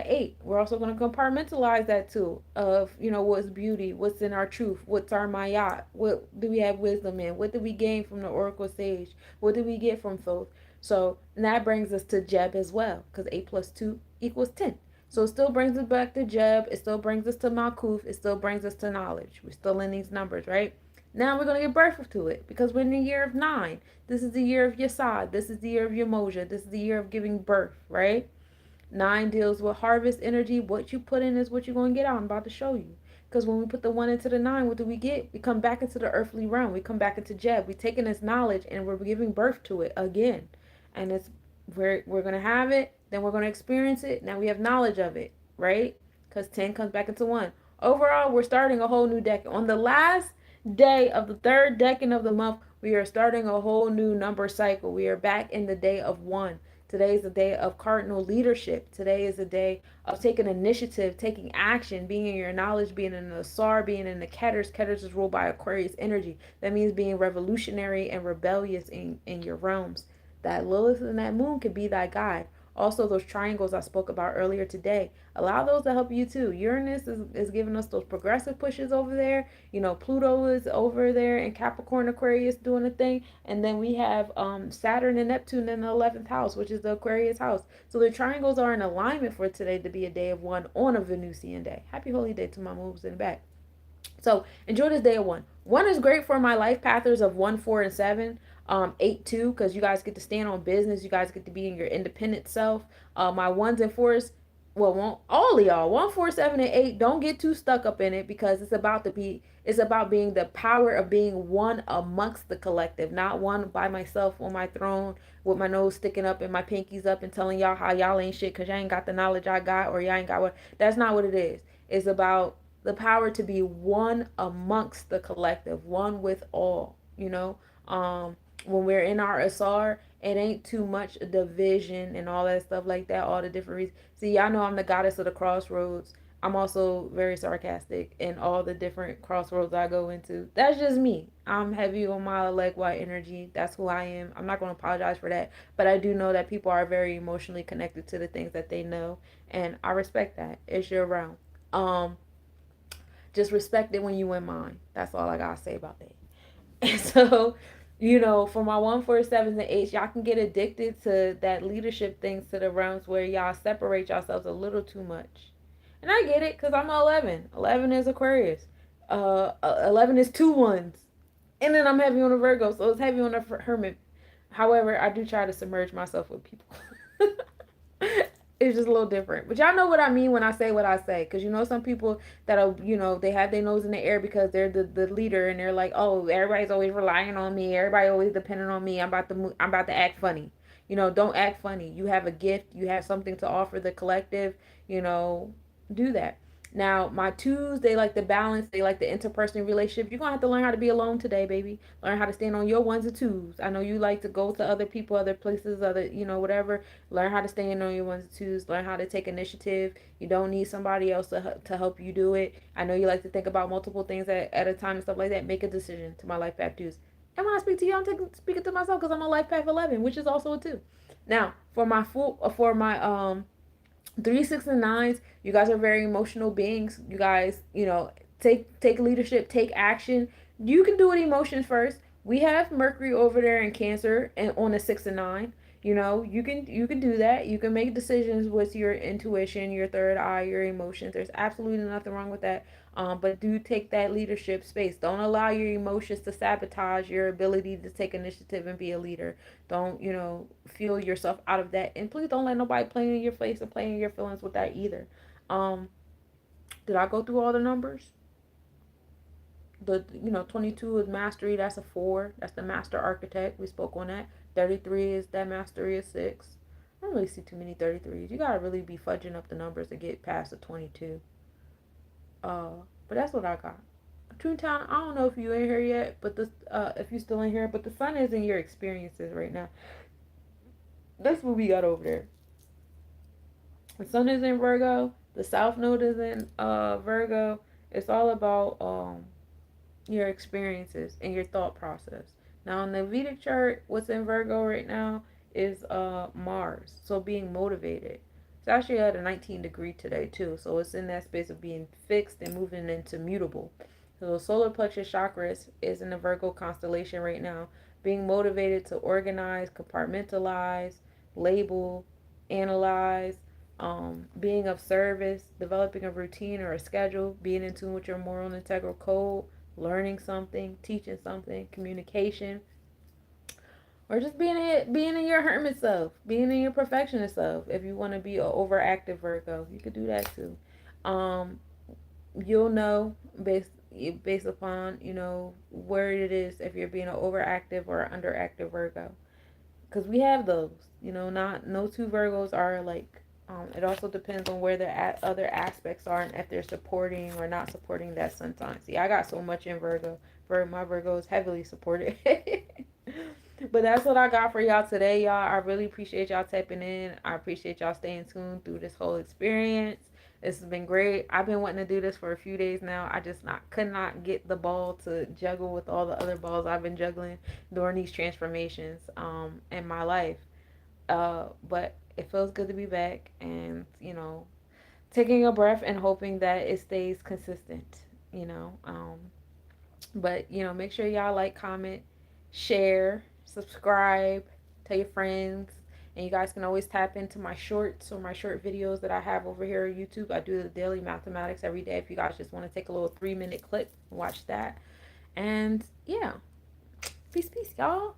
eight. We're also gonna compartmentalize that two of, what's beauty, what's in our truth, what's our mayat, what do we have wisdom in, what did we gain from the Oracle Sage, what did we get from Thoth. So and that brings us to Jeb as well, because 8 plus 2 equals 10. So it still brings us back to Jeb, it still brings us to Malkuth, it still brings us to knowledge. We're still in these numbers, right? Now we're going to give birth to it, because we're in the year of 9. This is the year of Yasad. This is the year of Yamoja. This is the year of giving birth, right? 9 deals with harvest energy. What you put in is what you're going to get out. I'm about to show you. Because when we put the 1 into the 9, what do we get? We come back into the earthly realm. We come back into Jeb. We're taking this knowledge and we're giving birth to it again. And we're going to have it. Then we're going to experience it. Now we have knowledge of it, right? Because 10 comes back into 1. Overall, we're starting a whole new deck. On the last day of the third decade of the month, we are starting a whole new number cycle. We are back in the day of 1. Today is a day of cardinal leadership. Today is a day of taking initiative, taking action, being in your knowledge, being in the Asar, being in the Ketters. Ketters is ruled by Aquarius energy. That means being revolutionary and rebellious in your realms. That Lilith and that Moon could be thy guide. Also, those triangles I spoke about earlier today, allow those to help you too. Uranus is giving us those progressive pushes over there. Pluto is over there in Capricorn, Aquarius doing a thing. And then we have Saturn and Neptune in the 11th house, which is the Aquarius house. So the triangles are in alignment for today to be a day of 1 on a Venusian day. Happy holy day to my moves in the back. So enjoy this day of 1. 1 is great for my life pathers of 1, 4, and 7. 8, 2, because you guys get to stand on business. You guys get to be in your independent self. My 1s and 4s, well, all of y'all, 1, 4, 7, and 8, don't get too stuck up in it, because it's about being the power of being one amongst the collective, not one by myself on my throne with my nose sticking up and my pinkies up and telling y'all how y'all ain't shit because y'all ain't got the knowledge I got, or y'all ain't got what. That's not what it is. It's about the power to be one amongst the collective, one with all, when we're in our Asar, it ain't too much division and all that stuff like that, all the different reasons. See, y'all know I'm the goddess of the crossroads. I'm also very sarcastic in all the different crossroads I go into. That's just me. I'm heavy on my leg white energy. That's who I am. I'm not going to apologize for that. But I do know that people are very emotionally connected to the things that they know. And I respect that. It's your realm. Just respect it when you in mine. That's all I got to say about that. And so, for my 1, 4, 7s, and 8s, y'all can get addicted to that leadership things, to the realms where y'all separate yourselves a little too much. And I get it, because I'm an 11. 11 is Aquarius. 11 is 2 ones. And then I'm heavy on a Virgo, so it's heavy on a Hermit. However, I do try to submerge myself with people. It's just a little different. But y'all know what I mean when I say what I say. Because, some people that are, they have their nose in the air because they're the leader. And they're like, oh, everybody's always relying on me. Everybody always depending on me. I'm about to act funny. Don't act funny. You have a gift, you have something to offer the collective, you know, do that. Now, my twos, they like the balance, they like the interpersonal relationship. You're gonna have to learn how to be alone today, baby. Learn how to stand on your ones and twos. I know you like to go to other people, other places, other, whatever. Learn how to stand on your ones and twos. Learn how to take initiative. You don't need somebody else to help you do it. I know you like to think about multiple things at a time and stuff like that. Make a decision. To my life path twos. And when I speak to you, I'm speaking to myself because I'm a life path 11, which is also a two. Now, for my 3, 6, and 9s, you guys are very emotional beings. You guys, take leadership, take action. You can do it emotions first. We have Mercury over there in Cancer and on the 6 and 9. You can do that. You can make decisions with your intuition, your third eye, your emotions. There's absolutely nothing wrong with that. But do take that leadership space. Don't allow your emotions to sabotage your ability to take initiative and be a leader. Don't, feel yourself out of that. And please don't let nobody play in your face and play in your feelings with that either. Um, did I go through all the numbers? 22 is mastery. That's a 4. That's the master architect. We spoke on that. 33 is that mastery of 6. I don't really see too many 33s. You gotta really be fudging up the numbers to get past the 22. But that's what I got. Toontown, I don't know if you in here yet, but if you still in here, but the sun is in your experiences right now. That's what we got over there. The sun is in Virgo. The South Node is in Virgo. It's all about your experiences and your thought process. Now in the Vedic chart, what's in Virgo right now is Mars. So being motivated. It's actually at a 19-degree today too. So it's in that space of being fixed and moving into mutable. So the solar plexus chakra is in the Virgo constellation right now. Being motivated to organize, compartmentalize, label, analyze, being of service, developing a routine or a schedule, being in tune with your moral and integral code, learning something, teaching something, communication, or just being in your hermit self, being in your perfectionist self. If you want to be an overactive Virgo, you could do that too. Um, you'll know based upon where it is if you're being an overactive or underactive Virgo, because we have those. Not no two Virgos are alike. It also depends on where the other aspects are and if they're supporting or not supporting that sun sign. See, I got so much in Virgo. My Virgo is heavily supported. But that's what I got for y'all today, y'all. I really appreciate y'all tapping in. I appreciate y'all staying tuned through this whole experience. This has been great. I've been wanting to do this for a few days now. I just could not get the ball to juggle with all the other balls I've been juggling during these transformations in my life. But it feels good to be back and, taking a breath and hoping that it stays consistent, you know. But, make sure y'all like, comment, share, subscribe, tell your friends. And you guys can always tap into my shorts or my short videos that I have over here on YouTube. I do the daily mathematics every day if you guys just want to take a little 3-minute clip and watch that. And yeah, peace, y'all.